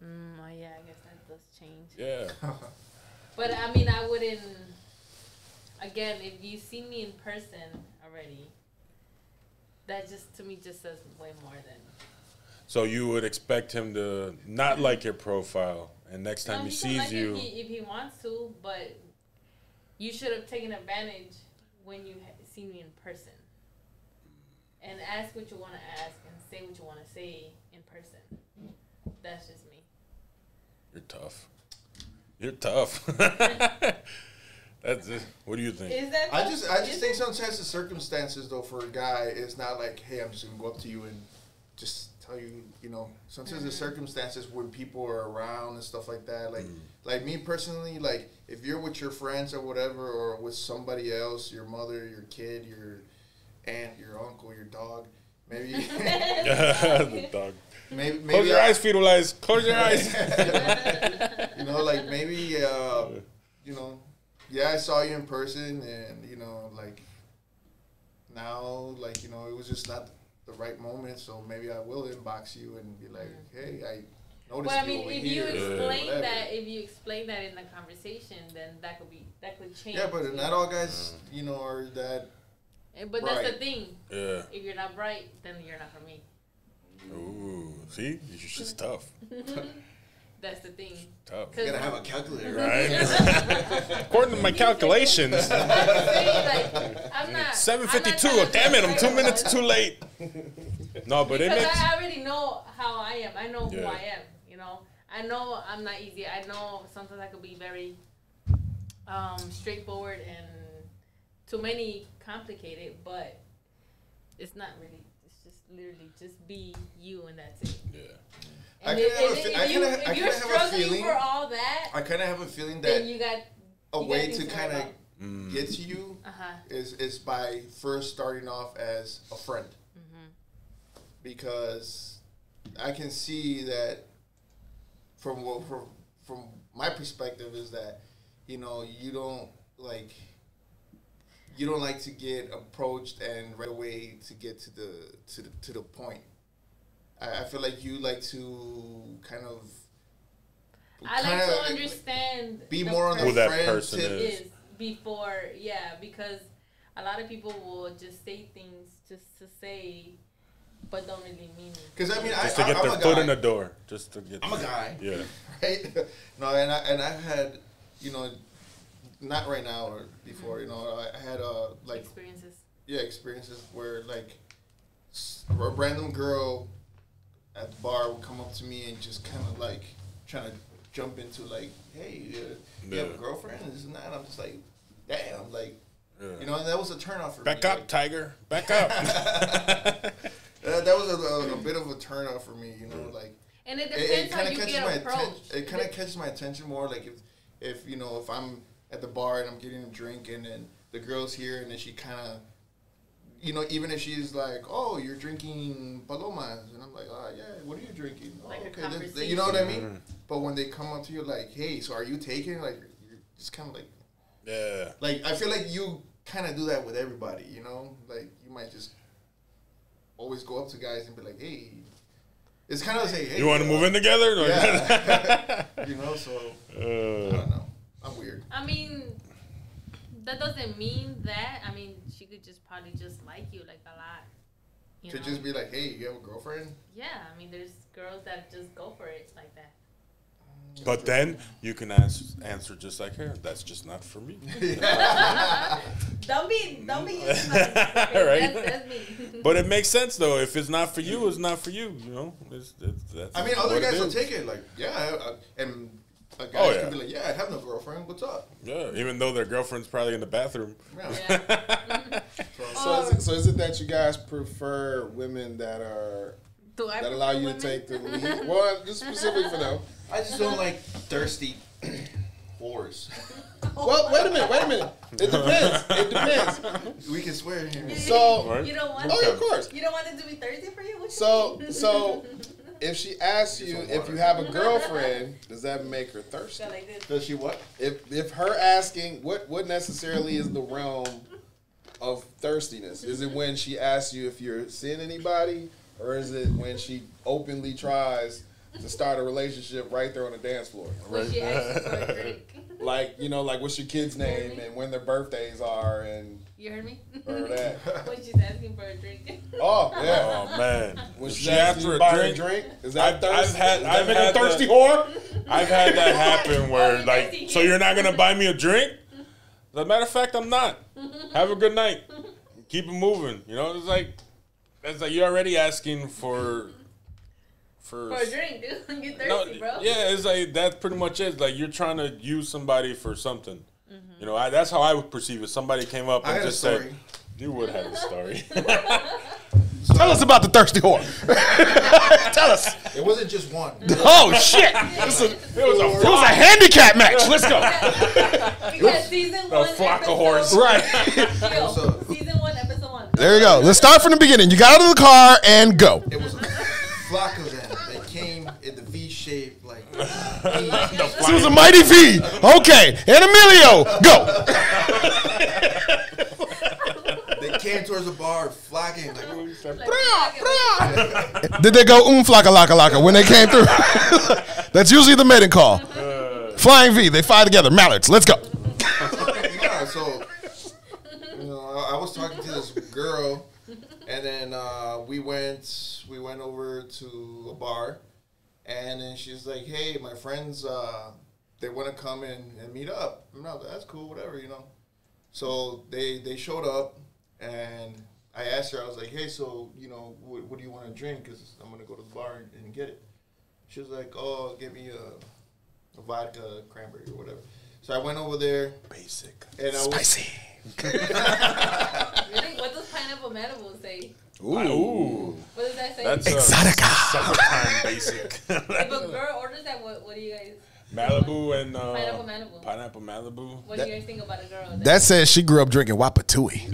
Oh yeah, I guess that does change. Yeah. But I mean, I wouldn't. Again, if you see me in person already, that just to me just says way more than. So you would expect him to not like your profile, and next time he can sees like it you, if he wants to, but you should have taken advantage when you see me in person, and ask what you want to ask and say what you want to say in person. That's just me. you're tough. You're tough. That's it. What do you think? Is that? I just think sometimes the circumstances though for a guy is not like, hey, I'm just gonna go up to you and just tell you, you know. Sometimes the circumstances when people are around and stuff like that, like me personally, like if you're with your friends or whatever, or with somebody else, your mother, your kid, your aunt, your uncle, your dog, maybe. The dog. Maybe Close your eyes, fetal eyes. Close your eyes. You know, like maybe, you know, yeah, I saw you in person, and you know, like now, like you know, it was just not the right moment. So maybe I will inbox you and be like, hey, I noticed Well, I you mean, over if here. you or explain whatever. that in the conversation, then that could change. Yeah, but not all guys, you know, are that. But that's the Right. thing. Yeah. If you're not bright, then you're not for me. Ooh. See? You're just tough. That's the thing. Tough. You gotta have a calculator. Right? According to my calculations, I'm saying, like, I'm not. 7:52. I'm not Damn it, I'm 2 trying to minutes too late. No, but it Because makes. I already know how I am. I know who Yeah. I am. You know, I know I'm not easy. I know sometimes I could be very straightforward and too many complicated, but it's not really. It's just literally just be you and that's it. Yeah. And I if kinda have you're a struggling feeling- for all that, I kind of have a feeling then that you got a you way got to things kind going of get to you on. is by first starting off as a friend, because I can see that from my perspective is that, you know, you don't like to get approached and right away to get to the point. I feel like you like to kind of. I like to understand. Be the more on the Who that friend person tip. is. before, because a lot of people will just say things just to say, but don't really mean it. Because I mean, Just to get I'm their a foot guy. in the door. Just to get. I'm a guy. Yeah. Right? No, and I've had, you know, not right now or before, you know, I had like Experiences. experiences where like a random girl at the bar would come up to me and just kind of like trying to jump into like, hey, you have a girlfriend and this and that. And I'm just like, damn, like, you know, and that was a turnoff for me. Back up, like, Tiger. Back up. that was a bit of a turnoff for me, you know, like. And it It depends how kind of you catches get my approached. attention. It kind of catches my attention more. Like if you know, if I'm at the bar and I'm getting a drink and then the girl's here and then she kind of, you know, even if she's like, oh, you're drinking palomas, and I'm like, oh yeah, what are you drinking? Like oh, a okay, conversation. you know what I mean? But when they come up to you like, hey, so are you taking? Like you're just kind of Yeah. like I feel like you kind of do that with everybody. You know, like you might just always go up to guys and be like, hey. It's kind of say, hey, You want to move in together? Yeah. You know, so I don't know. I'm weird. I mean, that doesn't mean that. I mean, she could just probably just like you like a lot. You To know? just be like, hey, you have a girlfriend? Yeah, I mean, there's girls that just go for it like that. But then you can answer just like her. That's just not for me. Don't be using my Right? that's me. But it makes sense though. If it's not for you, it's not for you. You know. That's I mean, other what guys it will is. take it like, and a guy Oh, yeah. can be like, yeah, I have no girlfriend. What's up? Yeah, even though their girlfriend's probably in the bathroom. Yeah. Yeah. So is it that you guys prefer women that are Do I that allow you to women? take the lead? Well, just specifically for them. I just don't like thirsty whores. Well, wait a minute. It depends. We can swear here. So, Right? You don't want oh, yeah, of course. You don't want it to be Thursday for you? What you So, mean? so if she asks you some if water. you have a girlfriend, does that make her thirsty? Go like this. Does she what? If her asking, what necessarily is the realm of thirstiness? Is it when she asks you if you're seeing anybody, or is it when she openly tries to start a relationship right there on the dance floor? When she asks you for a drink. Like, you know, like what's your kid's name and when their birthdays are and You heard me? or that. When she's asking for a drink. Oh, yeah. Oh man, When If she's she asked asking for you a to buy her drink, a drink, is that I've thirst? had- Does that I've make had a thirsty the- whore? I've had that happen where you're like, thirsty. so you're not gonna buy me a drink? As a matter of fact, I'm not. Have a good night. Keep it moving. You know, it's like you're already asking for For a drink, dude. You're thirsty, no, bro. yeah, it's like that's pretty much it. Like you're trying to use somebody for something. Mm-hmm. You know, that's how I would perceive it. Somebody came up I and had a just said, story. "You would have a story." Tell us about the thirsty whore. Tell us. It wasn't just one. Oh, shit. It was a It was a handicap match. Let's go. Because season A one, flock of episode- horse. Right. Yo, So- season 1, episode 1. There you go. Let's start from the beginning. You got out of the car and go. It was a flock of them. They came in the V shape, like. This was a mighty V. Okay. And Emilio, go. They came towards the bar, flocking like. Did they go flocka laka laka when they came through? That's usually the mating call. Flying V. They fly together. Mallards. Let's go. Yeah, so I was talking to this girl, and then we went over to a bar, and then she's like, "Hey, my friends, they want to come and meet up." I'm like, "That's cool, whatever, you know." So they showed up, and I asked her, I was like, "Hey, so you know, what do you want to drink? Because I'm gonna go to the bar and get it." She was like, "Oh, get me a vodka cranberry or whatever." So I went over there. Basic. And I was, Spicy. Really? What does Pineapple Malibu say? Ooh, What does that say? that's Exotica. summertime basic. If a girl orders that, what do you guys... Malibu and Pineapple Malibu. Pineapple Malibu. What do you guys think about a girl? That says she grew up drinking Wapatui.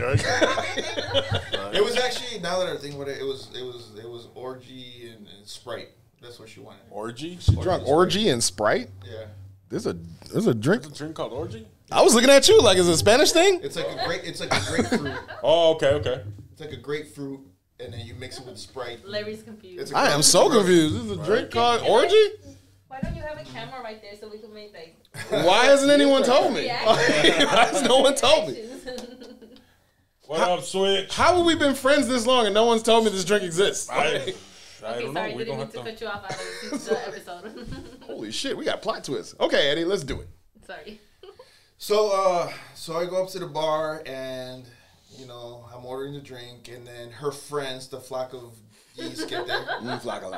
it was actually, now that I think about it, it was orgy and Sprite. That's what she wanted. Orgy. Drunk orgy and Sprite. Yeah, There's a drink. There's a drink called orgy. I was looking at you like, is it a Spanish thing? it's like a grapefruit. Oh, okay. It's like a grapefruit, and then you mix it with Sprite. Larry's confused. It's a I am so confused. This is a drink called orgy? Why don't you have a camera right there so we can make like... Why hasn't anyone told me? reactions? Why has no one told me? Reactions. What up, Switch? How have we been friends this long and no one's told me this drink exists? I Okay, don't know. sorry, We didn't don't mean have to to. cut you off out of the episode. Holy shit, we got plot twists. Okay, Eddie, let's do it. Sorry. So I go up to the bar, and you know, I'm ordering the drink, and then her friends, the flock of geese, get there. Flock of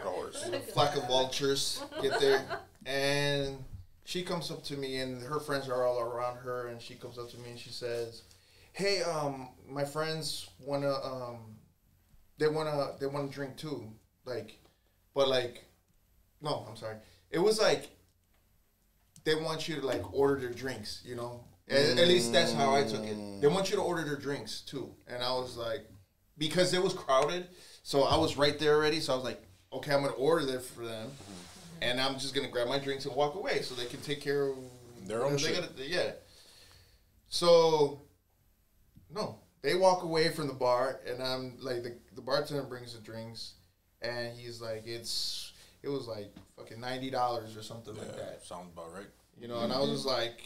horse. Flock of vultures get there, and she comes up to me, and her friends are all around her, and she comes up to me and she says, "Hey, my friends they wanna drink too, no, I'm sorry, it was like they want you to like order their drinks, you know." At least that's how I took it. They want you to order their drinks too, and I was like, because it was crowded, so I was right there already. So I was like, okay, I'm gonna order that for them, and I'm just gonna grab my drinks and walk away, so they can take care of Their own shit. yeah. So, no, they walk away from the bar, and I'm like, the bartender brings the drinks, and he's like, it was like fucking $90 or something like that. Sounds about right. You know, and I was just like,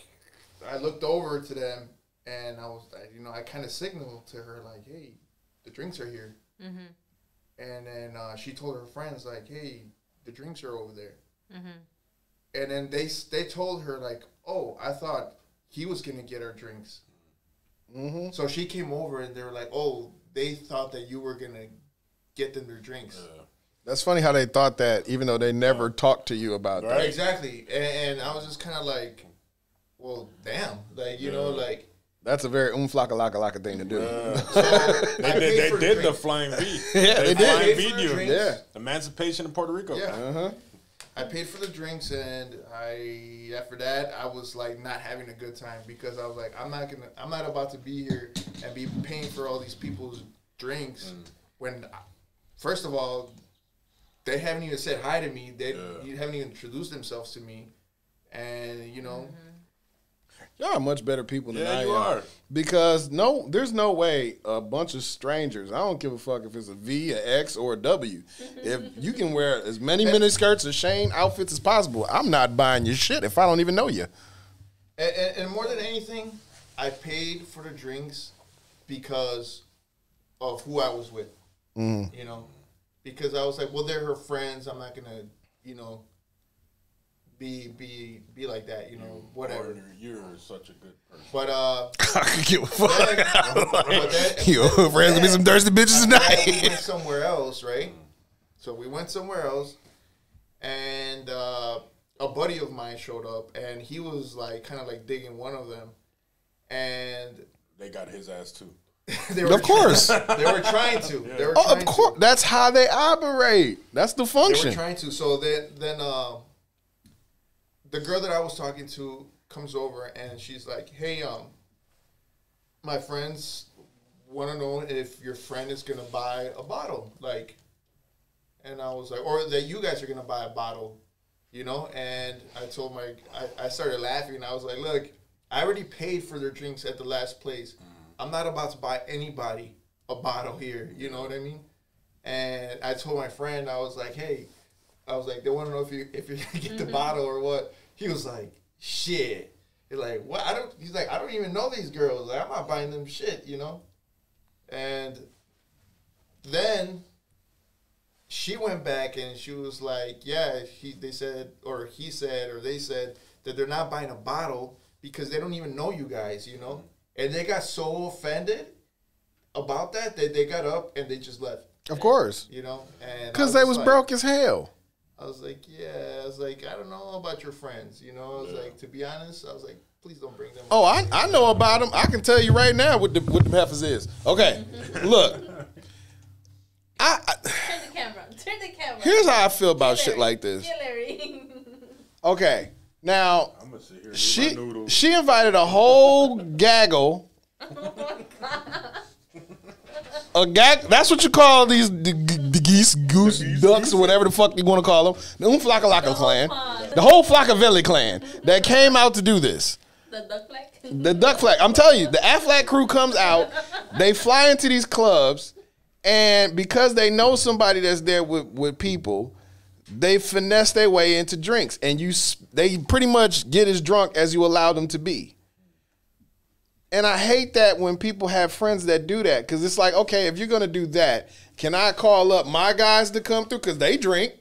I looked over to them, and I was, you know, I kind of signaled to her, like, hey, the drinks are here. Mm-hmm. And then she told her friends, like, hey, the drinks are over there. Mm-hmm. and then they told her like, oh, I thought he was gonna get our drinks. Mm-hmm. So she came over and they were like, oh, they thought that you were gonna get them their drinks. That's funny how they thought that, even though they never talked to you about that. Exactly, and I was just kind of like, well, damn, like you know, like. That's a very flocka thing to do. So they did the flying V. Yeah, they did. Flying V you. Yeah. Emancipation in Puerto Rico. Yeah. I paid for the drinks, and after that I was like not having a good time because I was like, I'm not about to be here and be paying for all these people's drinks when, first of all, they haven't even said hi to me. They haven't even introduced themselves to me, and you know. Y'all are much better people than I am. You are. Because there's no way a bunch of strangers, I don't give a fuck if it's a V, a X, or a W. If you can wear as many mini skirts or Shane outfits as possible, I'm not buying your shit if I don't even know you. And more than anything, I paid for the drinks because of who I was with. You know? Because I was like, well, they're her friends. I'm not going to, you know, be like that, you know, whatever. You're such a good person. But I could give a fuck. Yo, friends, gonna be some thirsty bitches tonight. We went somewhere else, right? So we went somewhere else, and a buddy of mine showed up, and he was like kind of like digging one of them, and they got his ass too. Of course, they were trying to. They were trying of course, that's how they operate. That's the function. They were trying to. So then the girl that I was talking to comes over and she's like, hey, my friends want to know if your friend is going to buy a bottle. Like, and I was like, or that you guys are going to buy a bottle, you know? And I told I started laughing and I was like, look, I already paid for their drinks at the last place. I'm not about to buy anybody a bottle here. You know what I mean? And I told my friend, I was like, hey, they want to know if you're going to get the bottle or what. He was like, shit. He's like, what? I don't even know these girls. Like, I'm not buying them shit, you know? And then she went back and she was like, yeah, they said that they're not buying a bottle because they don't even know you guys, you know? And they got so offended about that they got up and they just left. Of course. You know? Because they was broke as hell. I was like, I don't know about your friends, you know. I was like, to be honest, I was like, please don't bring them. Oh, I know about them. I can tell you right now what the heifers is. Okay, look. Turn the camera. Here's how I feel about shit like this. Okay, now I'm gonna sit here and eat my noodles. she invited a whole gaggle. Oh my God. A gag, that's what you call these the geese, goose, ducks, or whatever the fuck you want to call them. The Umflakalaka clan. The whole Flockavelli clan that came out to do this. The duck flag? The duck flag. I'm telling you, the Aflac crew comes out. They fly into these clubs, and because they know somebody that's there with people, they finesse their way into drinks. And they pretty much get as drunk as you allow them to be. And I hate that when people have friends that do that because it's like, okay, if you're going to do that, can I call up my guys to come through because they drink?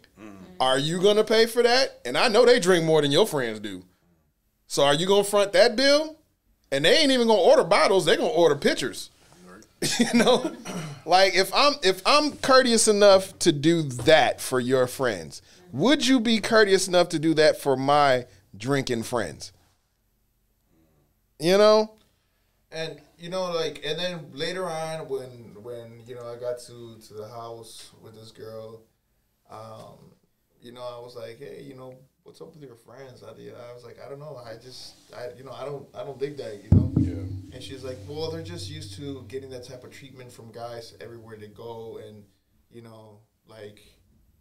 Are you going to pay for that? And I know they drink more than your friends do. So are you going to front that bill? And they ain't even going to order bottles. They're going to order pitchers. You know? Like if I'm courteous enough to do that for your friends, would you be courteous enough to do that for my drinking friends? You know? And you know, like, and then later on, when you know I got to the house with this girl, you know, I was like, hey, you know, what's up with your friends? I was like, I don't know, I don't dig that, you know. Yeah. And she's like, well, they're just used to getting that type of treatment from guys everywhere they go, and you know, like,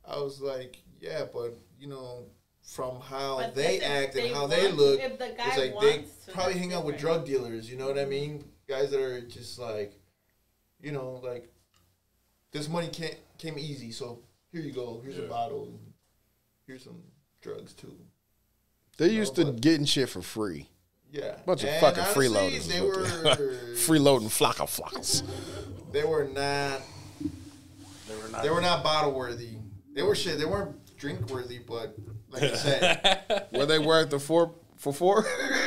I was like, yeah, but you know, from how they act and how they look, it's like they probably hang out with drug dealers, you know what I mean? Guys that are just like, you know, like, this money came easy, so here you go, here's a bottle, and here's some drugs too. They used to getting shit for free. Yeah. Bunch of fucking honestly, freeloaders. They were freeloading flockers. They were not bottle worthy. They were shit. They weren't drink worthy, but Like I said, Were they worth the 4 for 4?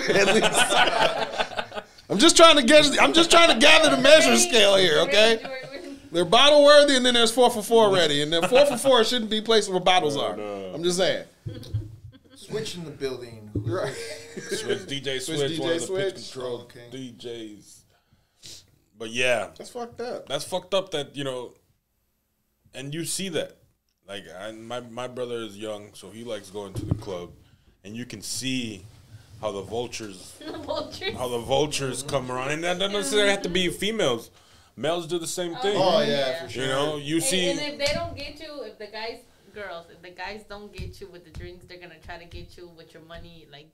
At least. I'm just trying to gather the measure scale here, okay? They're bottle worthy, and then there's 4 for 4 ready, and then 4 for 4 shouldn't be places where bottles are. No. I'm just saying. switch in the building. Right. DJ Switch, Switch, one of the Switch. pitch control Okay. DJs. But yeah, That's fucked up. that's fucked up that, and you see that. Like, my brother is young, so he likes going to the club, and you can see how the vultures come around. And that doesn't necessarily have to be females. Males do the same thing. Oh yeah, for sure. You see. And if they don't get you, if the guys don't get you with the drinks, they're gonna try to get you with your money, like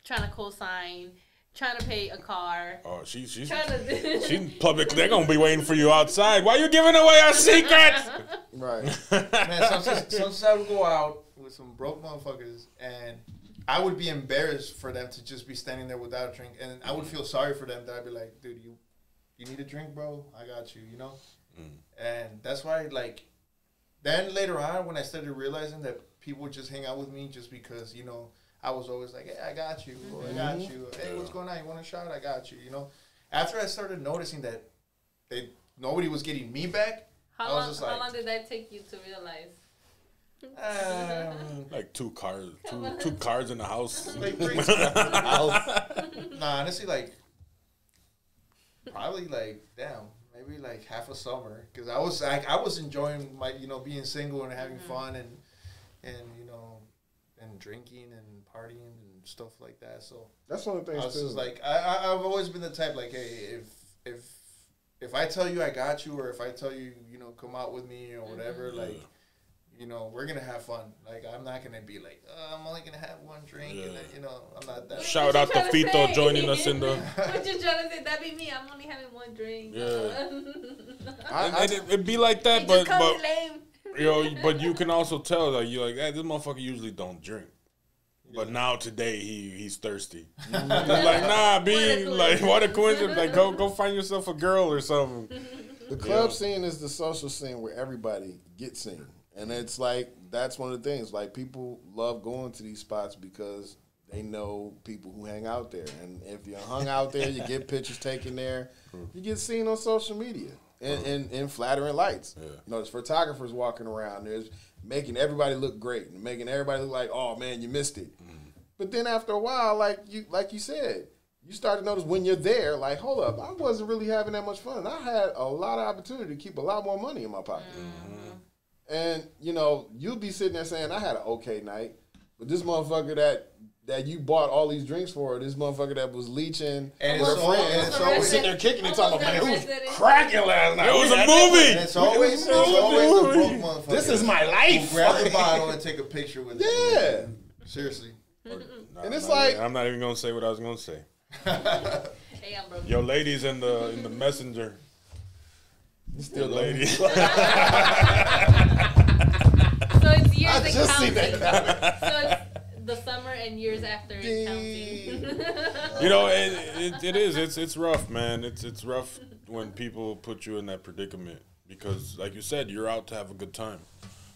trying to co-sign, trying to pay a car. Oh, she's Trying to she's public. They're gonna be waiting for you outside. Why are you giving away our secrets? Right. Man, sometimes I would go out with some broke motherfuckers, and I would be embarrassed for them to just be standing there without a drink, and I would feel sorry for them. That I'd be like, dude, you need a drink, bro? I got you, And that's why, like, then later on, when I started realizing that people would just hang out with me just because, I was always like, hey, I got you, I got you. Hey, what's going on? You want a shot? I got you, After I started noticing that nobody was getting me back, I was just like, how long did that take you to realize? Like two cars in the house. Like nah, honestly, like, probably like, maybe like half a summer, because I was enjoying my being single and having fun and and drinking and partying and stuff like that. So That's one of the things I was too. just like, I've always been the type like, hey, if I tell you I got you, or if I tell you come out with me or whatever, like, we're gonna have fun. Like, I'm not gonna be like, I'm only gonna have one drink, and then, I'm not that. Shout out to Fito joining us in the. What you trying to say? That be me. I'm only having one drink. Yeah. It'd be like that, but lame. but you can also tell that you're like, hey, this motherfucker usually don't drink. But now today he's thirsty. He's like, nah, B, like, what a coincidence. Like, go find yourself a girl or something. The club scene is the social scene where everybody gets seen. And it's like, that's one of the things. Like, people love going to these spots because they know people who hang out there. And if you hung out there, you get pictures taken there, you get seen on social media in flattering lights. Yeah. There's photographers walking around. There's making everybody look great and making everybody look like, oh, man, you missed it. But then after a while, like you said, you start to notice when you're there, like, hold up, I wasn't really having that much fun. I had a lot of opportunity to keep a lot more money in my pocket. And, you'll be sitting there saying, I had an okay night. But this motherfucker that you bought all these drinks for, this motherfucker that was leeching And with it's her friends, always- sitting there kicking and talking about, man, it was cracking last night. It was a And movie. it's always the broke motherfucker. This is my who life. grab the bottle and take a picture with it. Yeah. Seriously. And it's like, I'm not even gonna say what I was gonna say. Hey, I'm broke. Yo, ladies in the messenger. still Yo, love ladies. So it's years I and just seen counting. that. So it's the summer and years after and counting. It is. It's rough, man. It's rough when people put you in that predicament because, like you said, you're out to have a good time,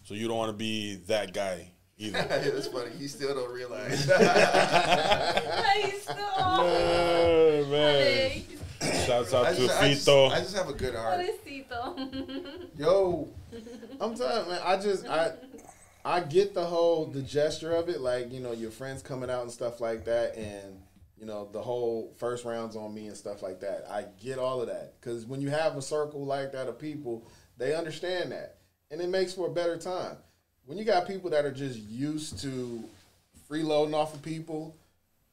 so you don't want to be that guy either. That's funny. You still don't realize. He's still Yeah, man. Hey, Shouts out to I Fito. just have a good heart. pobrecito. yo, I'm telling you, man, I get the gesture of it, like, your friends coming out and stuff like that, and, the whole first round's on me and stuff like that. I get all of that, because when you have a circle like that of people, they understand that, and it makes for a better time. When you got people that are just used to freeloading off of people,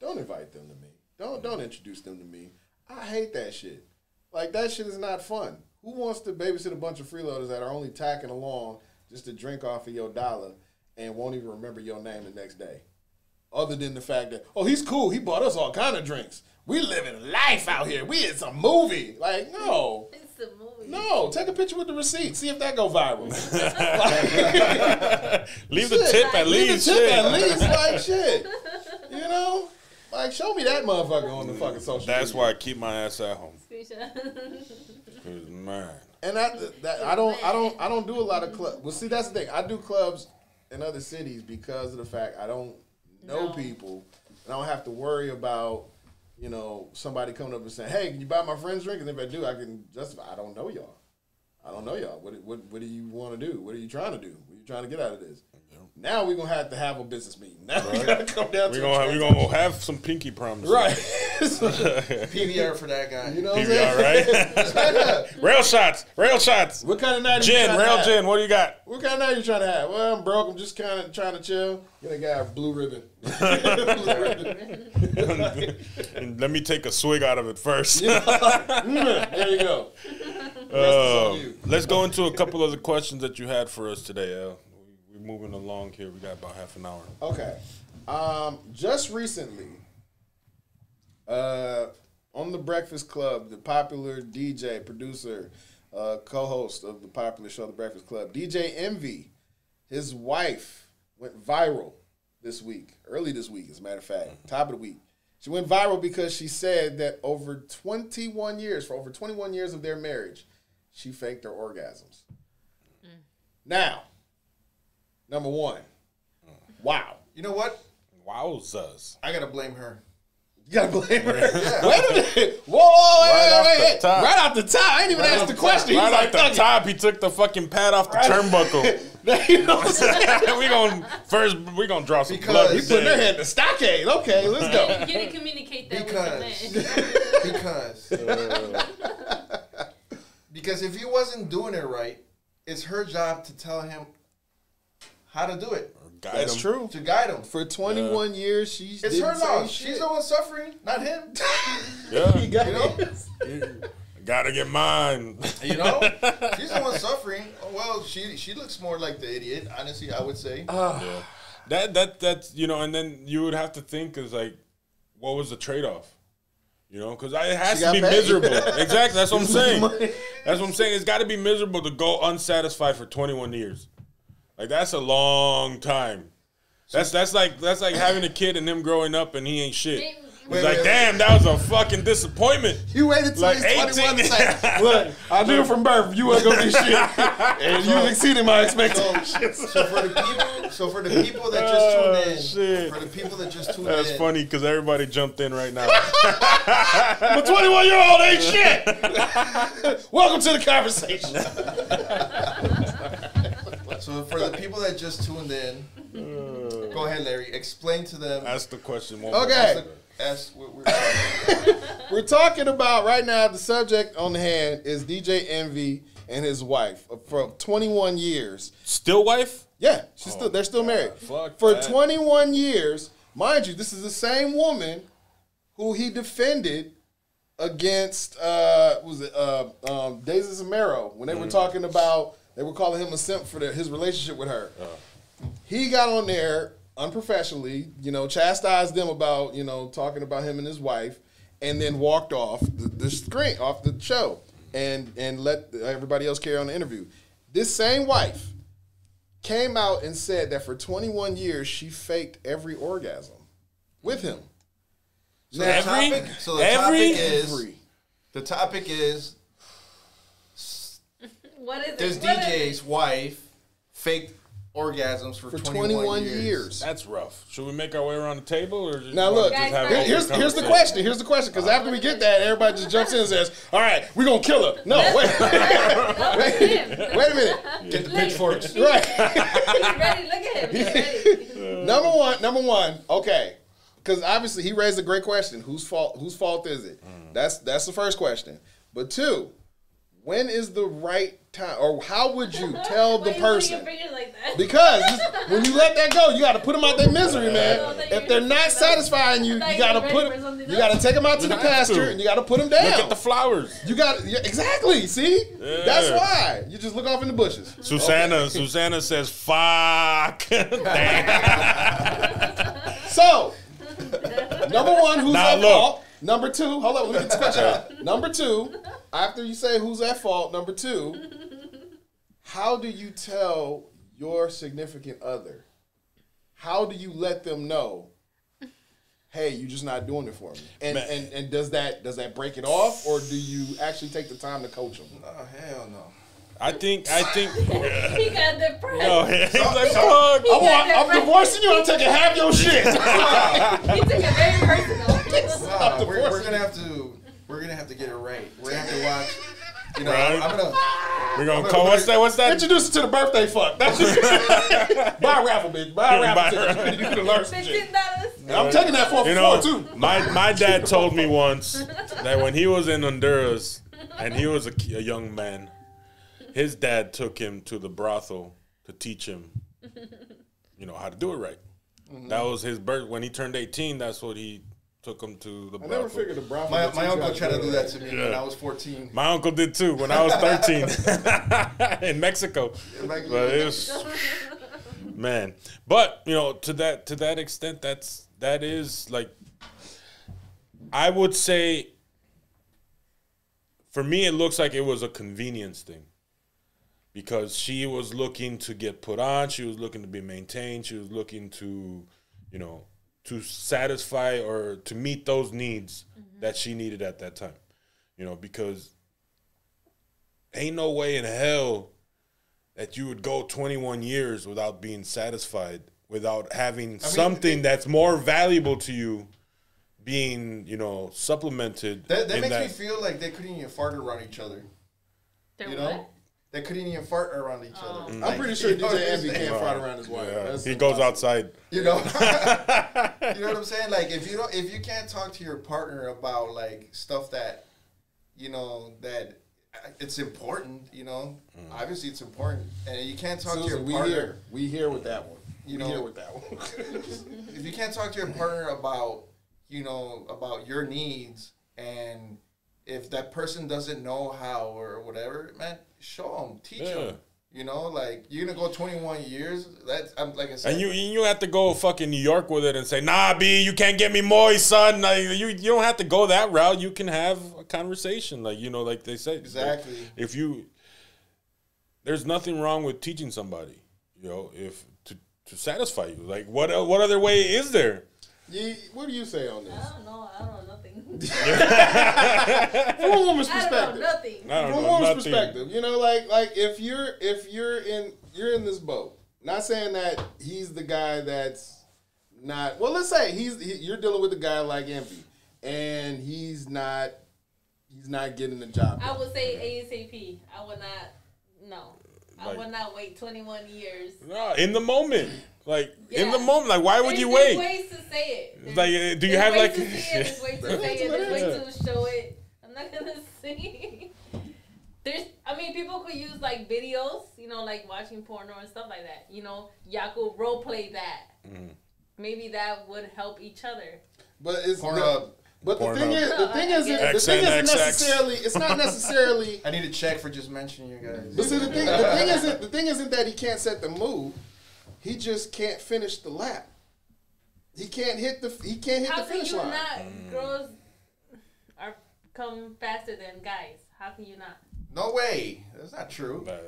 don't invite them to me. Don't introduce them to me. I hate that shit. Like, that shit is not fun. Who wants to babysit a bunch of freeloaders that are only tacking along just to drink off of your dollar and won't even remember your name the next day? Other than the fact that, oh, he's cool. He bought us all kind of drinks. We living life out here. We in some movie. Like, no. It's a movie. No, take a picture with the receipt. See if that go viral. Leave the tip at Leave least. the tip shit. at least. Like, shit. Like, show me that motherfucker on the fucking social That's media. why I keep my ass at home. Screenshot. 'Cause, man. And I don't do a lot of clubs. Well, see, that's the thing. I do clubs in other cities because of the fact I don't know No. people, and I don't have to worry about, you know, somebody coming up and saying, "Hey, can you buy my friend's drink?" And if I do, I can justify. I don't know y'all. I don't know y'all. What do you want to do? What are you trying to do? What are you trying to get out of this? Now we're gonna have a business meeting. Now we gotta come down to We're gonna have some pinky promises. right. PBR for that guy. You know what I'm PBR, saying? right? Rail shots. What kind of night? Gin, rail gin. gin. What do you got? What kind of night you trying to have? Well, I'm broke. I'm just kind of trying to chill. Get a guy a blue ribbon. And let me take a swig out of it first. There you go. on you. Let's go into a couple of the questions that you had for us today, Al. We're moving along here. We got about half an hour. Okay. Just recently, on the Breakfast Club, the popular DJ, producer, co-host of the popular show, The Breakfast Club, DJ Envy, his wife went viral early this week, as a matter of fact, top of the week. She went viral because she said that for over 21 years of their marriage, she faked her orgasms. Now, number one, wow. You know what? Wowzers. I gotta blame her. You gotta blame her. Yeah. Wait a minute. Whoa, Right off the top. Right off the top. I ain't even asked the question. He was Right like, off the "Fuck it." top, he took the fucking pad off the turnbuckle. You know what I'm saying? we gonna draw some Because- blood. He put their head in the stockade. Okay, let's go. You didn't communicate that Because with the man. because if he wasn't doing it right, it's her job to tell him how to do it, That's true. to guide him. For 21 years, she's It's her loss. She's the one suffering, not him. Yeah. You got You know? it. Gotta get mine. You know, she's the one suffering. Oh, well, she looks more like the idiot. Honestly, I would say. Yeah. That's and then you would have to think is like, what was the trade off? Because it has She to be got paid. miserable. Exactly. That's what I'm saying. That's what I'm saying. It's got to be miserable to go unsatisfied for 21 years. Like that's a long time. That's like having a kid and him growing up and he ain't shit. It's like, damn, that was a fucking disappointment. You waited till Like he's 21 to 18. say, look, I knew from birth you wasn't going to be shit. And you exceeded my expectations. So for the people that just tuned in, shit. for the people that just tuned That's in, funny because everybody jumped in right now. But 21-year-old ain't shit. Welcome to the conversation. So for the people that just tuned in, go ahead, Larry. Explain to them. Ask the question one Okay. Ask what we're We're talking about right now, the subject on hand is DJ Envy and his wife for 21 years. Still wife? Yeah, they're still married. Fuck For that. 21 years, mind you, this is the same woman who he defended against Daisy Zamero when they were talking about, they were calling him a simp for his relationship with her. He got on there unprofessionally, chastised them about, talking about him and his wife, and then walked off the screen, off the show, and let everybody else carry on the interview. This same wife came out and said that for 21 years she faked every orgasm with him. So the topic is What is it? this What is DJ's wife faked orgasms for 21 years. That's rough. Should we make our way around the table or just Now look, Guys, have first- an open here's the conversation? question. Here's the question. Because after we get that, everybody just jumps in and says, "All right, we're gonna kill her." No, wait, No, it's him. wait a minute. Get the pitchforks. Right. He's ready. Look at him. He's ready. Number one. Okay, because obviously he raised a great question. Whose fault is it? That's the first question. But two, when is the right time, or how would you tell the Why you putting person? your fingers like that? Because when you let that go, you got to put them out their misery, man. No, that If you- they're not satisfying you, I thought you you got to were put ready for something you got to else. take them out to the You have pasture to. and you got to put them down. Look at the flowers. You got exactly. See, Yeah. that's why you just look off in the bushes. Susanna says, "Fuck." Damn. So, number one, who's Now at look. fault? Number two, hold on, let me get this question out. Number two, after you say who's at fault, number two, how do you tell your significant other? How do you let them know? Hey, you're just not doing it for me. And Man. and does that break it off, or do you actually take the time to coach them? Oh, hell no. I think. He got depressed. No, he's like, fuck. I'm divorcing you. I'm taking half your shit. He took it very personal. Wow, we're gonna have to get it right. We're gonna have to watch. You know, Right. I'm We're gonna call. What's that? Introduce it to the birthday fuck. That's buy a raffle, bitch. Buy a raffle. ticket. You can learn some shit. $15. I'm taking that for You know, too. my dad told me once that when he was in Honduras and he was a young man, his dad took him to the brothel to teach him, you know, how to do it right. That was his birth. When he turned 18, that's what he took him to the I brothel. never figured the brothel. my uncle tried to do that to me when I was 14. My uncle did too when I was 13 in Mexico. But it was, man. But you know, to that extent, that is like, I would say, for me, it looks like it was a convenience thing. Because she was looking to get put on, she was looking to be maintained, she was looking to, you know, to satisfy or to meet those needs that she needed at that time. You know, because ain't no way in hell that you would go 21 years without being satisfied, without having something that's more valuable to you being, you know, supplemented. That makes me feel like they couldn't even fart around each other. They're You what? know? They couldn't even fart around each other. I'm pretty sure DJ Envy can't fart around his wife. Yeah, That's he goes impossible. outside. You know, you know what I'm saying? Like if you can't talk to your partner about like stuff that, you know, that it's important. You know, obviously it's important, and you can't talk to your partner. We here with that one. You We know- here with that one. If you can't talk to your partner about, you know, about your needs, and if that person doesn't know how or whatever, man, show them, teach Yeah. them. You know, like you're gonna go 21 years. That's like I said. And you have to go fucking New York with it and say, nah, B, you can't get me moist, son. Like, you don't have to go that route. You can have a conversation, like, you know, like they say. Exactly. Like, if you, there's nothing wrong with teaching somebody, you know, if to satisfy you. Like, what other way is there? What do you say on this? I don't know nothing. From a woman's I don't perspective. know nothing. I don't From a know, woman's nothing. perspective, you know, like if you're in this boat. Not saying that he's the guy that's not. Well, let's say you're dealing with a guy like Envy, and he's not getting the job I done. would say ASAP. I would not. No, I Like- would not wait 21 years. No, in the moment. Like, in the Yeah. moment. Like, why would you There's wait? ways to say it. It's like, do you There's have, ways like... to see it, there's ways to say it. There's ways Yeah. to show it. I'm not gonna sing. I mean, people could use like videos, you know, like watching porno and stuff like that. You know, y'all could role play that. Maybe that would help each other. But it's Pornhub. But the Pornhub. thing isn't XNXX. necessarily. It's not necessarily. I need a check for just mentioning you guys. But see, the thing isn't that he can't set the mood. He just can't finish the lap. He can't hit the How can finish you line. not? Girls are come faster than guys. How can you not? No way. That's not true. Oh,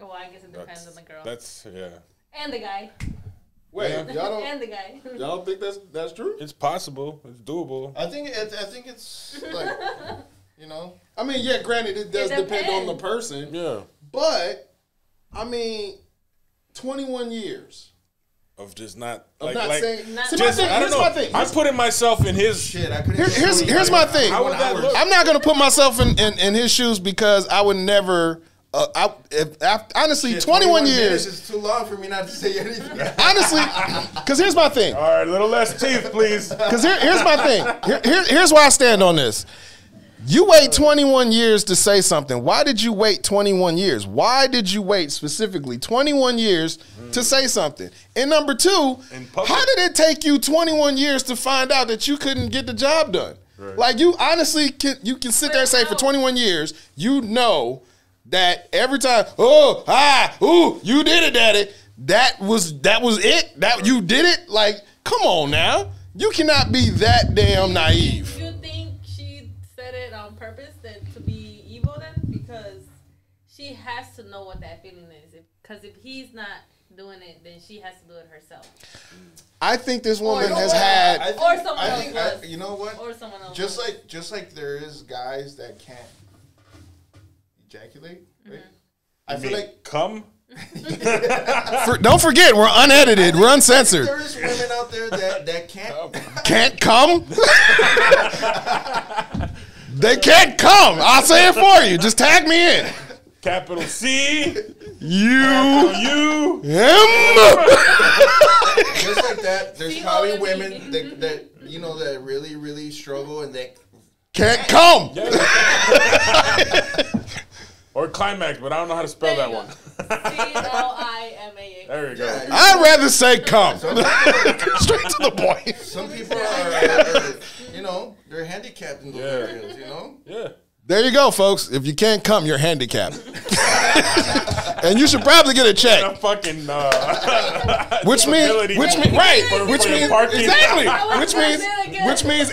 well, I guess it depends on the girl That's, yeah. and the guy Wait, y'all don't and the guy. y'all don't think that's true? It's possible. It's doable. I think it's like, you know, I mean, yeah, granted, it does It depend on the depends. person, Yeah. but I mean, 21 years Of just not... of not saying. Not- See, Just, my thing, I don't here's know. my thing. I'm putting myself in his... shit. I could. Here's my thing. How would that look? I'm not gonna put myself in his shoes because I would never. Honestly, 21 years. It's too long for me not to say anything. Honestly, because here's my thing. All right, a little less teeth, please. Because here's my thing. Here's why I stand on this. You wait 21 years to say something. Why did you wait 21 years? Why did you wait specifically 21 years to say something? And number two, In public? how did it take you 21 years to find out that you couldn't get the job done? Right. Like you honestly can sit there and say for 21 years, you know that every time, you did it, daddy. That was it. That you did it. Like, come on now. You cannot be that damn naive. You think she said it on purpose to be evil then? Because she has to know what that feeling is. Because if he's not doing it, then she has to do it herself. I think this woman you know has what? had. Or someone else was. You know what? Or someone else. Just was. like there is guys that can't ejaculate, right? I feel like come. Don't forget, we're unedited, we're uncensored. there is women out there that Can't come. They can't come. I'll say it for you. Just tag me in. Capital C. You. M. just like that. There's probably women C-O-M-E. that you know that really, really struggle and that Can't come. Or climax, but I don't know how to spell that one. C-O-I-M-A-X. There you go. Yeah. I'd rather say come. Straight to the point. some people are you know, they're handicapped in those areas, you know? Yeah. There you go, folks. If you can't come, you're handicapped. And you should probably get a A check. fucking Which means right. Which for your means parking. exactly. I Which was means gonna say it again. which means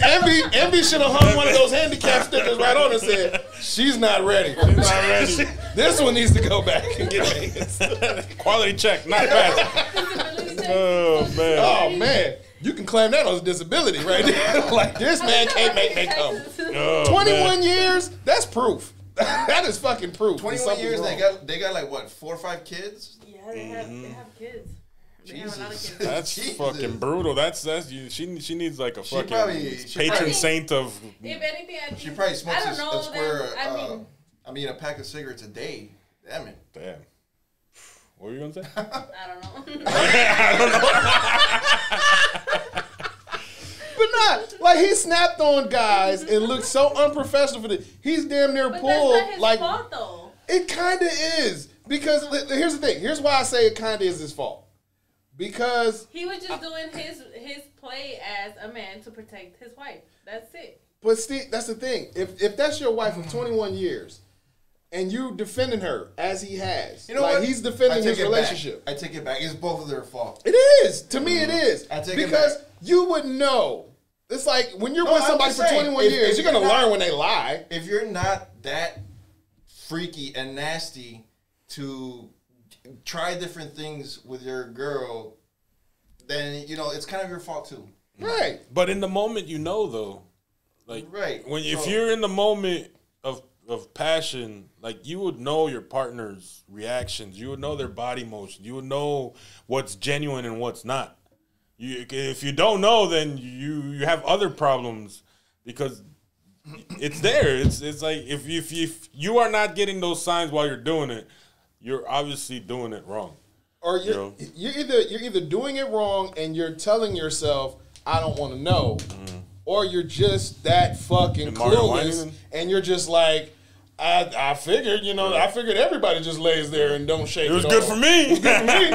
Envy should have hung one of those handicap stickers right on and said, "She's not ready. Not ready. This one needs to go back and get made." Quality check, not bad. Oh man. Oh man, you can claim that as a disability right there. Like this man can't make me come. Oh, 21 years. That's proof. That is fucking proof. 21 years, wrong. they got like what, 4 or 5 kids? Yeah, they have kids. They have a lot of Jesus. kids. That's Jesus. fucking brutal. That's you. She needs like a She fucking probably- patron saint of. If anything, I think, She probably smokes I don't know a square, that, I mean, a pack of cigarettes a day. Damn it. Damn. What were you gonna say? I don't know. But not like he snapped on guys and looked so unprofessional for this. He's damn near But pulled that's not his like fault, though. it kind of is because here's the thing. Here's why I say it kind of is his fault. Because He was just doing his play as a man to protect his wife. That's it. but see, that's the thing. If that's your wife of 21 years and you defending her as he has, You know like what? he's defending I take his it relationship. Back. I take it back. It's both of their fault. It is. To me, it is. I take it because back. you would know. It's like when you're No, with I'm somebody just for saying, 21 if- years, if you're gonna you're not- learn when they lie. If you're not that freaky and nasty to try different things with your girl, then you know it's kind of your fault too. Right. But in the moment, you know, though, like Right. when if So- you're in the moment of passion, like you would know your partner's reactions, you would know their body motion, you would know what's genuine and what's not. If you don't know, then you have other problems because it's there. It's like if you are not getting those signs while you're doing it, you're obviously doing it wrong. Or You you're either doing it wrong and you're telling yourself, I don't want to know, or you're just that fucking And Mario clueless Winans? and you're just like, I figured, I figured everybody just lays there and don't shake. It was at good all. for me. It was good for me.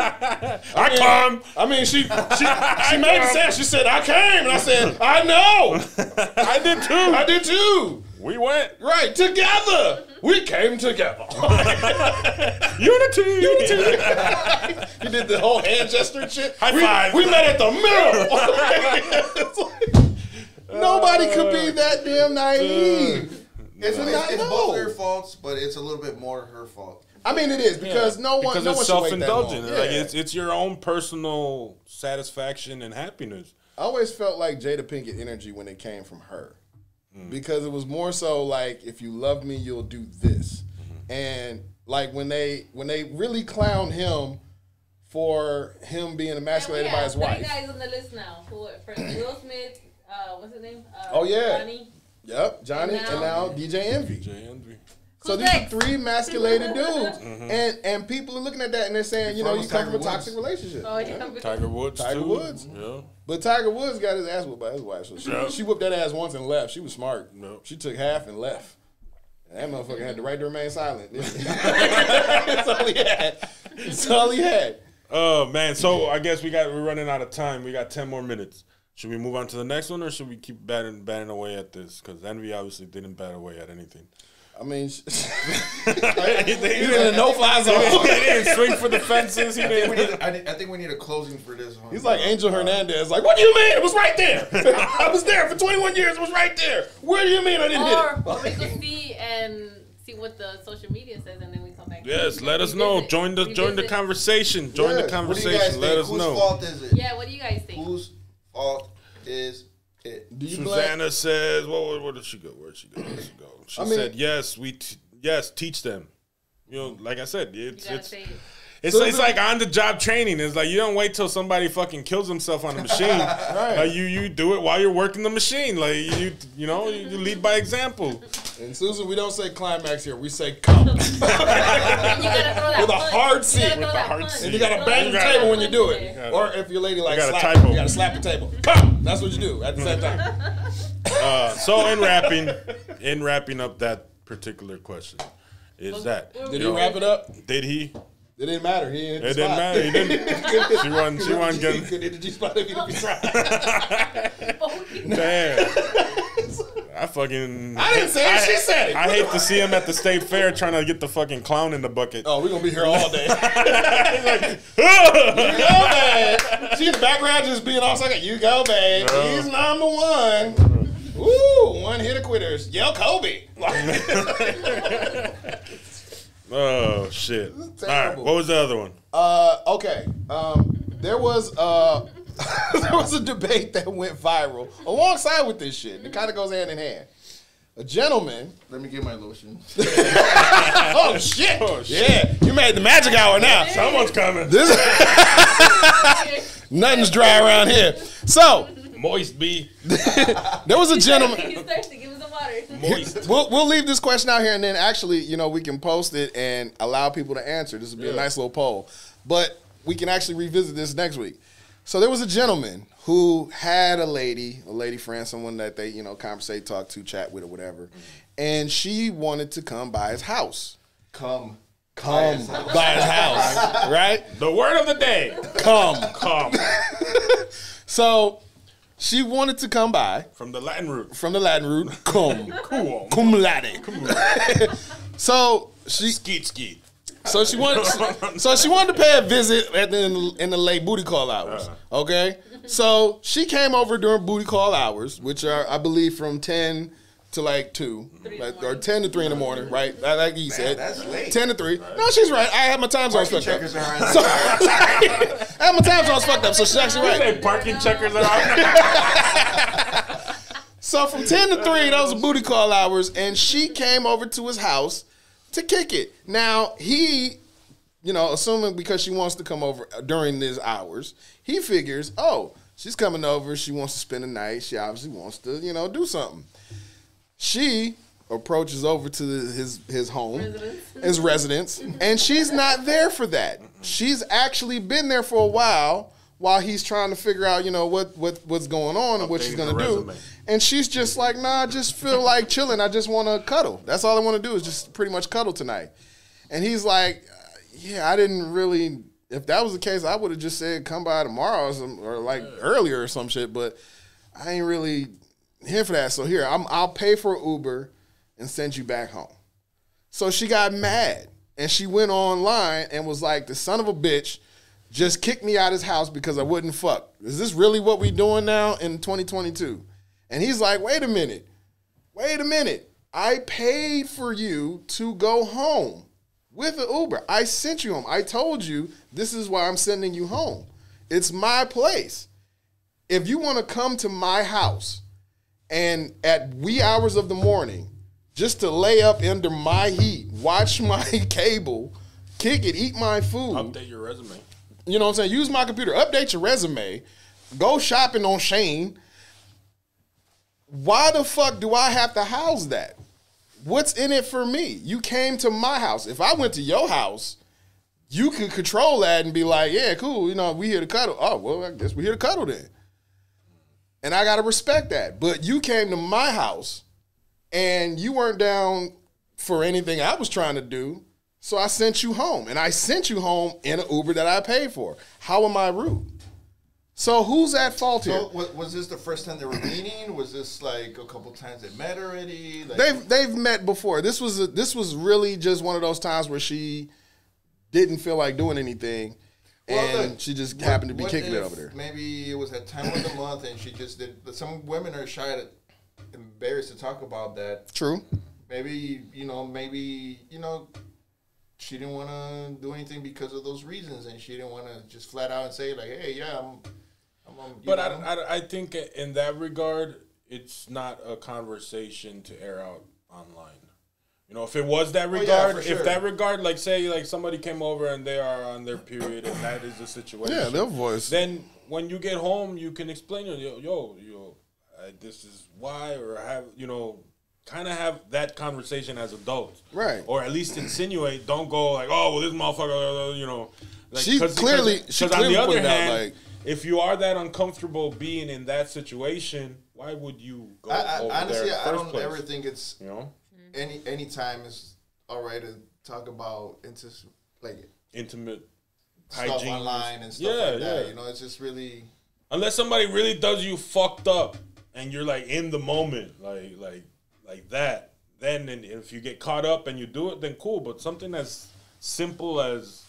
I come. I mean, she made the sound. She said, I came. And I said, I know. I did too. I did too. We went. Right, together. We came together. Unity. He did the whole hand gesture and shit. High five. We met at the middle. It's like, nobody could be that damn naive. It's, To it's, not it's know. both their faults, but it's a little bit more her fault. I mean, it is because no one, Because no it's one should wait that long. self-indulgent. Yeah. Like it's your own personal satisfaction and happiness. I always felt like Jada Pinkett energy when it came from her, because it was more so like, if you love me, you'll do this, and like when they really clown him for him being emasculated by his wife. 3 guys on the list now. Will Smith, what's his name? Oh, yeah. Johnny. Yep, Johnny, and now DJ Envy. J Envy. So Who's these are next? 3 emasculated dudes, and people are looking at that and they're saying, you Before know, it you was come from a Tiger toxic relationship. Oh, yeah. Tiger Woods. Tiger too. Woods. Yeah. But Tiger Woods got his ass whooped by his wife, so Yeah. she whooped that ass once and left. She was smart. No. She took half and left. And that motherfucker had the right to remain silent. That's all he had. That's all he had. Oh man. So I guess we're running out of time. We got 10 more minutes. Should we move on to the next one, or should we keep batting away at this? Because Envy obviously didn't bat away at anything. I mean, He he's in a no-fly zone. didn't swing for the fences. He didn't. I think we need a closing for this one. He's like Angel Hernandez. Like, what do you mean? It was right there. I was there for 21 years. It was right there. Where do you mean I didn't hit it? Or we could see what the social media says, and then we come back. Yes, let us know. Revisit. Join the conversation. Join Yeah. the What do you guys conversation. think? Let us Whose know. fault is it? Yeah, what do you guys think? Whose fault is it? Do you blame? Susanna says, "Where did she go? Where'd she go? Where'd she go?" She I mean- said, "Yes, yes, teach them. You know, like I said, You gotta say it. it's like on the job training. It's like you don't wait till somebody fucking kills himself on the machine. Right. Like you do it while you're working the machine. Like you lead by example. And Susan, we don't say climax here. We say come. You gotta throw that With a punch. hard seat. You gotta With throw a that hard punch. seat. And you gotta bang the You gotta- table when you do Yeah. it. Or if your lady like gotta slap, typo. you gotta slap the table. Come. That's what you do at the same time. So in wrapping up that particular question, is that Did he wrap it up? Did he? It didn't matter. He hit the It didn't spot. matter. He didn't. She wasn't He getting. could hit the G spot if he didn't try. Damn. I fucking. I didn't say it. She said it. I hate to see him at the state fair trying to get the fucking clown in the bucket. Oh, we're gonna be here all day. You go, babe. She's in the background just being all like, you go, babe. He's number one. Ooh, one hit of quitters. Yell Kobe. Oh shit! All right, terrible. what was the other one? Okay. There was there was a debate that went viral alongside with this shit. It kind of goes hand in hand. A gentleman. Let me get my lotion. Oh shit! Oh, shit. Yeah, you made the magic hour now. Someone's coming. Nothing's dry around here. So Moist B. there was a gentleman. He's thirsty. Give him some water. Moist. We'll leave this question out here, and then actually, we can post it and allow people to answer. This would be a nice little poll, but we can actually revisit this next week. So there was a gentleman who had a lady friend, someone that they conversate, talk to, chat with, or whatever, and she wanted to come by his house. Come. By his house, right? The word of the day. Come. Come So she wanted to come by from the Latin root. from the Latin root, cum, Cool. cum laude. So she Skeet. So she wanted to pay a visit in the late booty call hours. Okay, so she came over during booty call hours, which are I believe from 10 to like 2, or 10 to 3 in the morning, right? Like he said, that's late. 10 to 3. No, she's right. I had my time zones fucked up. Checkers are So, I had my time zones fucked up, so she's actually right. Hey, parking checkers are out. So from 10 to 3, those are booty call hours, and she came over to his house to kick it. Now, he, assuming because she wants to come over during these hours, he figures, oh, she's coming over, she wants to spend the night, she obviously wants to, do something. She approaches over to his home, his residence, and she's not there for that. She's actually been there for a while he's trying to figure out, what's going on and what she's Updating gonna her do. resume. And she's just like, nah, I just feel like chilling. I just want to cuddle. That's all I want to do is just pretty much cuddle tonight. And he's like, yeah, I didn't really. If that was the case, I would have just said come by tomorrow or like earlier or some shit. But I ain't really here for that. So here, I'll pay for an Uber and send you back home. So she got mad and she went online and was like, the son of a bitch just kicked me out of his house because I wouldn't fuck. Is this really what we doing now in 2022? And he's like, wait a minute. I paid for you to go home with an Uber. I sent you home. I told you this is why I'm sending you home. It's my place. If you want to come to my house and at wee hours of the morning just to lay up under my heat, watch my cable, kick it, eat my food. Update your resume. You know what I'm saying? Use my computer, update your resume, go shopping on Shane. Why the fuck do I have to house that? What's in it for me? You came to my house. If I went to your house, you could control that and be like, yeah, cool, we here to cuddle. Oh, well, I guess we here to cuddle then. And I got to respect that. But you came to my house and you weren't down for anything I was trying to do. So I sent you home, and I sent you home in an Uber that I paid for. How am I rude? So who's at fault here? So was this the first time they were meeting? Was this like a couple times they met already? Like, They've met before. This was really just one of those times where she didn't feel like doing anything, and look, she just happened to be what kicking it if over there. Maybe it was that time of the month, and she just did. Some women are embarrassed to talk about that. True. Maybe she didn't want to do anything because of those reasons, and she didn't want to just flat out and say like, "Hey, yeah, I'm." But I think in that regard, it's not a conversation to air out online, You know, if it was that yeah, regard, for sure. if that regard, like say, like somebody came over and they are on their period and that is the situation. Yeah, their voice. Then when you get home, you can explain, yo, this is why, or have, kind of have that conversation as adults. Right. Or at least insinuate, don't go like, oh, well, this motherfucker, Like, She clearly on the other put it out, hand, like- if you are that uncomfortable being in that situation, why would you go over honestly, there? I don't ever think it's You know, any time is all right to talk about intimate stuff hygiene online and stuff like that. Yeah. It's just really. Unless somebody really does you fucked up and you're like in the moment, like that. Then, and if you get caught up and you do it, then cool. But something as simple as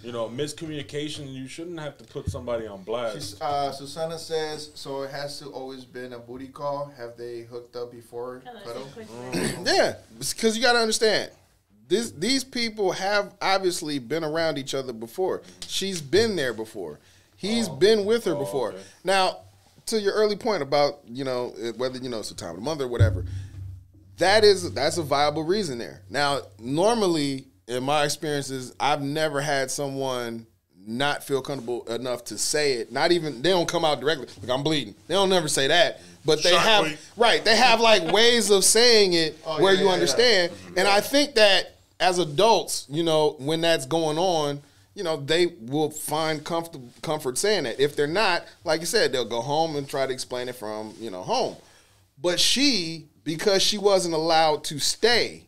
miscommunication, you shouldn't have to put somebody on blast. Susana says, so it has to always been a booty call. Have they hooked up before? Cuddle? Yeah, because you got to understand, these people have obviously been around each other before. She's been there before. He's been with her before. Okay. Now, to your early point about whether it's the time of the month or whatever, that's a viable reason there. Now, normally in my experiences, I've never had someone not feel comfortable enough to say it. Not even, they don't come out directly like I'm bleeding. They don't never say that, but they Shark have week. They have like ways of saying it where you understand. Yeah. And I think that as adults, when that's going on, they will find comfort saying that. If they're not, like you said, they'll go home and try to explain it from home. But because she wasn't allowed to stay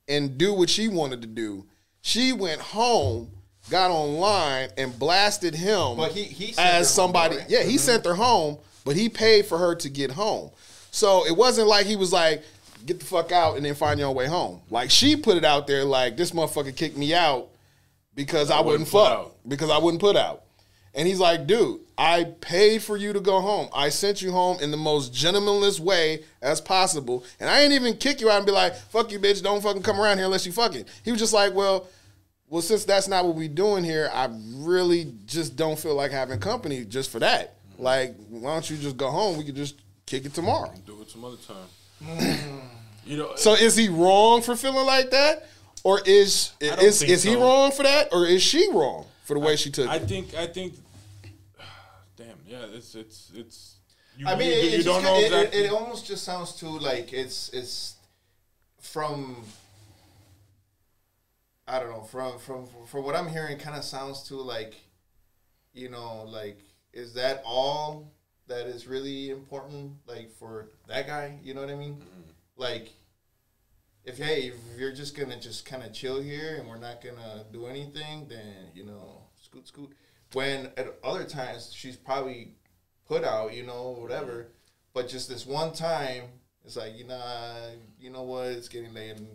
and do what she wanted to do, she went home, got online, and blasted him. But he sent her as somebody. home, right? Yeah, he sent her home, but he paid for her to get home. So it wasn't like he was like, get the fuck out and then find your own way home. Like, she put it out there like, this motherfucker kicked me out because I wouldn't put fuck. out. Because I wouldn't put out. And he's like, dude, I paid for you to go home. I sent you home in the most gentlemanless way as possible. And I ain't even kick you out and be like, fuck you, bitch, don't fucking come around here unless you fucking. He was just like, well, since that's not what we doing here, I really just don't feel like having company just for that. Like, why don't you just go home? We could just kick it tomorrow. Do it some other time. So is he wrong for feeling like that? Or is think he so. wrong for that? Or is she wrong for the way she took I it? think. Damn. Yeah. It's. You, I mean, you don't know exactly. it almost just sounds too like it's from. I don't know. From what I'm hearing, kind of sounds too like, is that all that is really important? Like for that guy, you know what I mean? Mm-hmm. Like, if you're just gonna just kind of chill here and we're not gonna do anything, then scoot. When at other times she's probably put out, whatever. But just this one time, it's like, you know what, it's getting late, and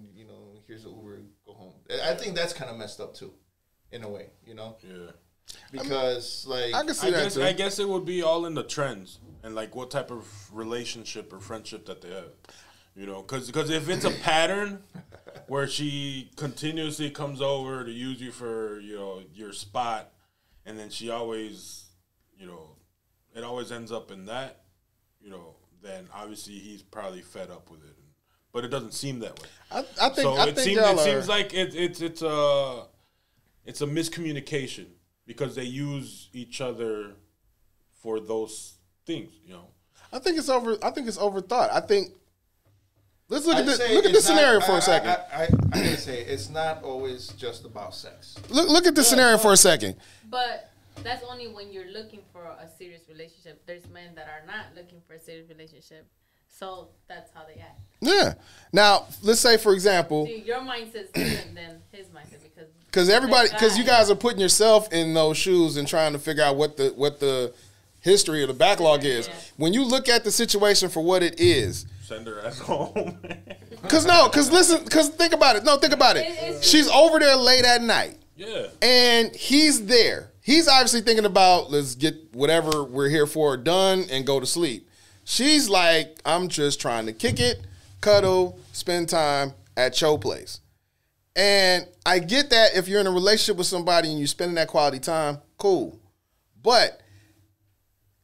here's an Uber, go home. I think that's kind of messed up too, in a way, Yeah. because I can see that too. I guess it would be all in the trends and like what type of relationship or friendship that they have. Because if it's a pattern where she continuously comes over to use you for your spot, and then she always it always ends up in that, then obviously he's probably fed up with it. But it doesn't seem that way. I think it seems like it's a miscommunication because they use each other for those things. I think it's overthought. I think let's look I'd at say look at this it's not- scenario for a second. I gotta say, it's not always just about sex. Look at this scenario for a second. But that's only when you're looking for a serious relationship. There's men that are not looking for a serious relationship. So that's how they act. Yeah. Now, let's say, for example, See, your mindset's different than his mindset because you guys are putting yourself in those shoes and trying to figure out what the history of the backlog is. Yeah. When you look at the situation for what it is, Send her ass home. because think about it. No, think about it. She's over there late at night. Yeah. And he's there. He's obviously thinking about, let's get whatever we're here for done and go to sleep. She's like, I'm just trying to kick it, cuddle, spend time at your place. And I get that if you're in a relationship with somebody and you're spending that quality time, cool. But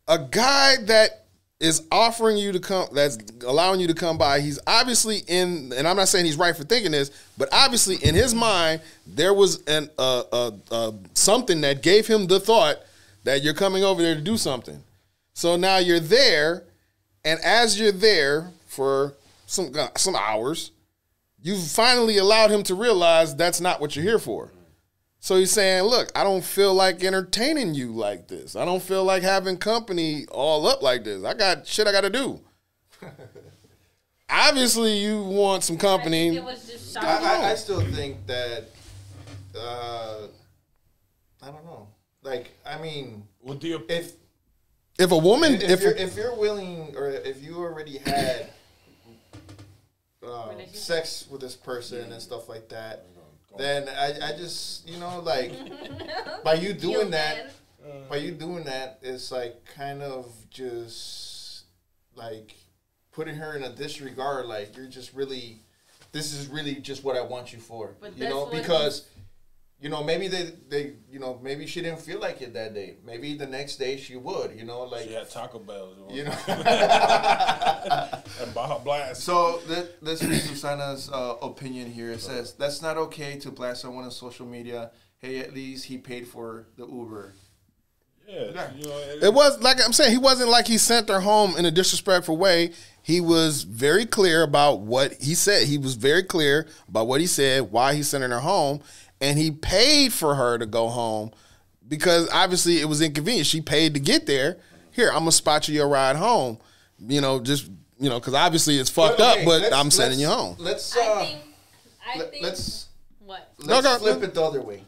a guy that is offering you to come, that's allowing you to come by. He's obviously in, and I'm not saying he's right for thinking this, but obviously in his mind there was an something that gave him the thought that you're coming over there to do something. So now you're there, and as you're there for some hours, you've finally allowed him to realize that's not what you're here for. So he's saying, look, I don't feel like entertaining you like this. I don't feel like having company all up like this. I got shit I got to do. Obviously, you want some company. It was just shocking. I still think that, I don't know. Like, I mean, What do you? If a woman, if you're willing, or if you already had sex with this person and stuff like that, then I just, you know, like, by you doing that, it's like kind of just like putting her in a disregard. Like, you're just really, this is really just what I want you for, But you know, because, you know, maybe they, you know, maybe she didn't feel like it that day. Maybe the next day she would, you know, like. She had Taco Bell. You know. And Baja Blast. So let's read Susana's opinion here. It says, that's not okay to blast someone on social media. Hey, at least he paid for the Uber. Yeah. You know, it was like I'm saying, he wasn't like he sent her home in a disrespectful way. He was very clear about what he said. He was very clear about what he said, why he sent her home. And he paid for her to go home because obviously it was inconvenient. She paid to get there. Here, I'm going to spot you your ride home. You know, just, you know, because obviously it's fucked up, but I'm sending you home. Let's, I think. let's flip it the other way.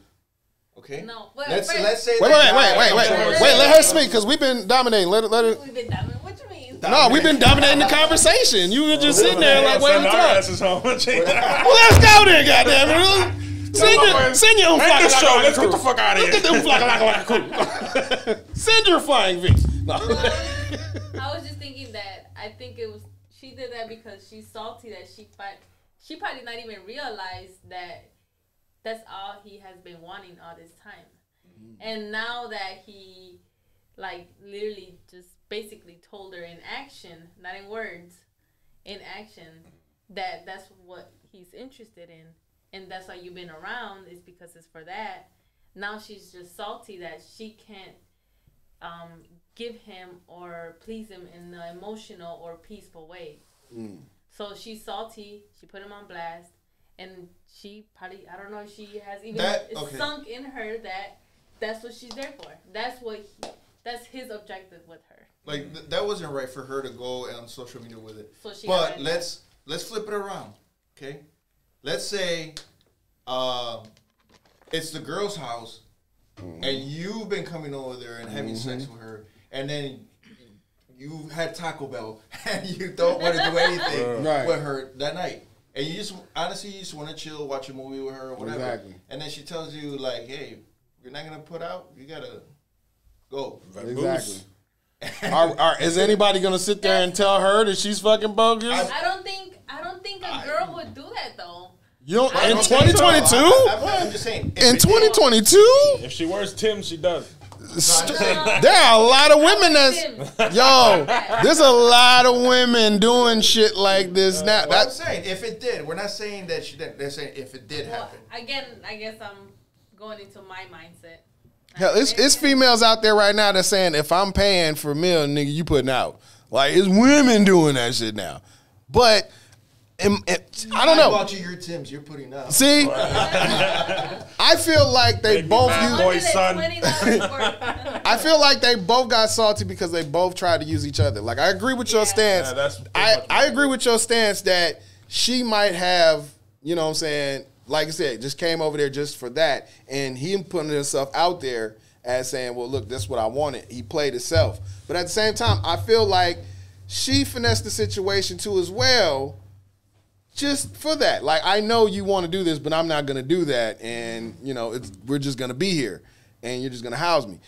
Okay? No, let's say Wait, let her speak because we've been dominating. Let her. We've been dominating. What you mean? No, we've been dominating the conversation. You were just sitting there like, wait, what's up? Well, let's Well, let's go there, goddamn it. Send your own flying show. Let's get the fuck out of here. Get them flying. Send your flying V. No. I was just thinking that I think it was she did that because she's salty that she probably not even realized that that's all he has been wanting all this time. Mm-hmm. And now that he like literally just basically told her in action, not in words, in action, that that's what he's interested in. And that's why you've been around is because it's for that. Now she's just salty that she can't give him or please him in an emotional or peaceful way. Mm. So she's salty. She put him on blast. And she probably, I don't know if she has even sunk in her that that's what she's there for. That's his objective with her. Like, that wasn't right for her to go on social media with it. So but let's flip it around, okay? Let's say it's the girl's house, and you've been coming over there and having sex with her, and then you had Taco Bell, and you don't want to do anything with her that night. And you just, honestly, you just want to chill, watch a movie with her or whatever. Exactly. And then she tells you, like, hey, you're not going to put out, you got to go. Exactly. Is anybody going to sit there and tell her that she's fucking bogus? I don't think a girl would do that, though. You don't, in 2022? I'm just saying. In 2022? If she wears Tim, she does. There are a lot of women there's a lot of women doing shit like this now. I'm saying if it did, we're not saying that she didn't. They're saying if it did happen. Again, I guess I'm going into my mindset. Hell, it's females out there right now that's saying if I'm paying for a meal, nigga, you putting out. Like, it's women doing that shit now. But I don't know. I bought you your Tims. You're putting out. See, I feel like they both use. I feel like they both got salty because they both tried to use each other. Like, I agree with your stance. I agree with your stance that she might have, you know what I'm saying, like I said, just came over there just for that. And he putting himself out there as saying, well, look, this is what I wanted. He played himself. But at the same time, I feel like she finessed the situation too as well. Just for that. Like, I know you want to do this, but I'm not going to do that. And, you know, we're just going to be here. And you're just going to house me.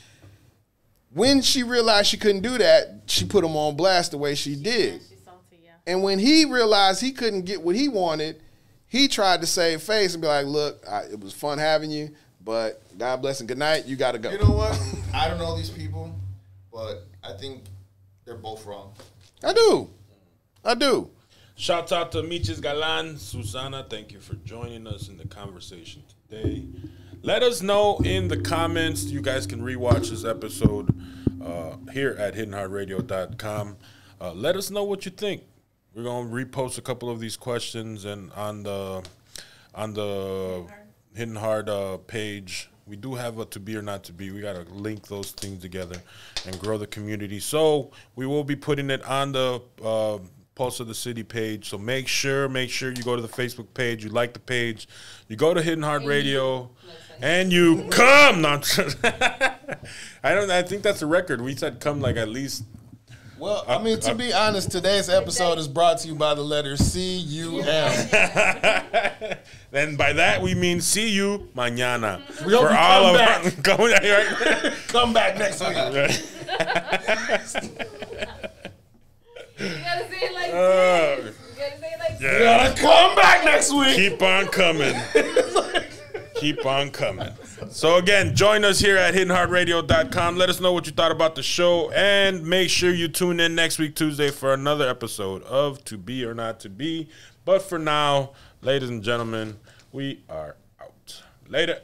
When she realized she couldn't do that, she put him on blast the way she did. She's salty, yeah. And when he realized he couldn't get what he wanted, he tried to save face and be like, look, it was fun having you, but God bless and good night. You got to go. You know what? I don't know these people, but I think they're both wrong. I do. Shouts out to Miches Galan, Susana. Thank you for joining us in the conversation today. Let us know in the comments. You guys can rewatch this episode here at hiddenheartradio.com. Let us know what you think. We're gonna repost a couple of these questions and on the Hidden Heart page. We do have a to be or not to be. We gotta link those things together and grow the community. So we will be putting it on the Pulse of the City page. So make sure you go to the Facebook page. You like the page. You go to Hidden Heart Radio, and you come. Not. I think that's a record. We said come like at least. Well, I mean, to be honest, today's episode is brought to you by the letter C-U-M. And by that, we mean see you mañana. We hope you come back. Come back next week. You gotta say it like this. You gotta say it like this. You gotta come back next week. Keep on coming. Keep on coming. So again, join us here at hiddenheartradio.com. Let us know what you thought about the show, and make sure you tune in next week, Tuesday, for another episode of To Be or Not to Be. But for now, ladies and gentlemen, we are out. Later.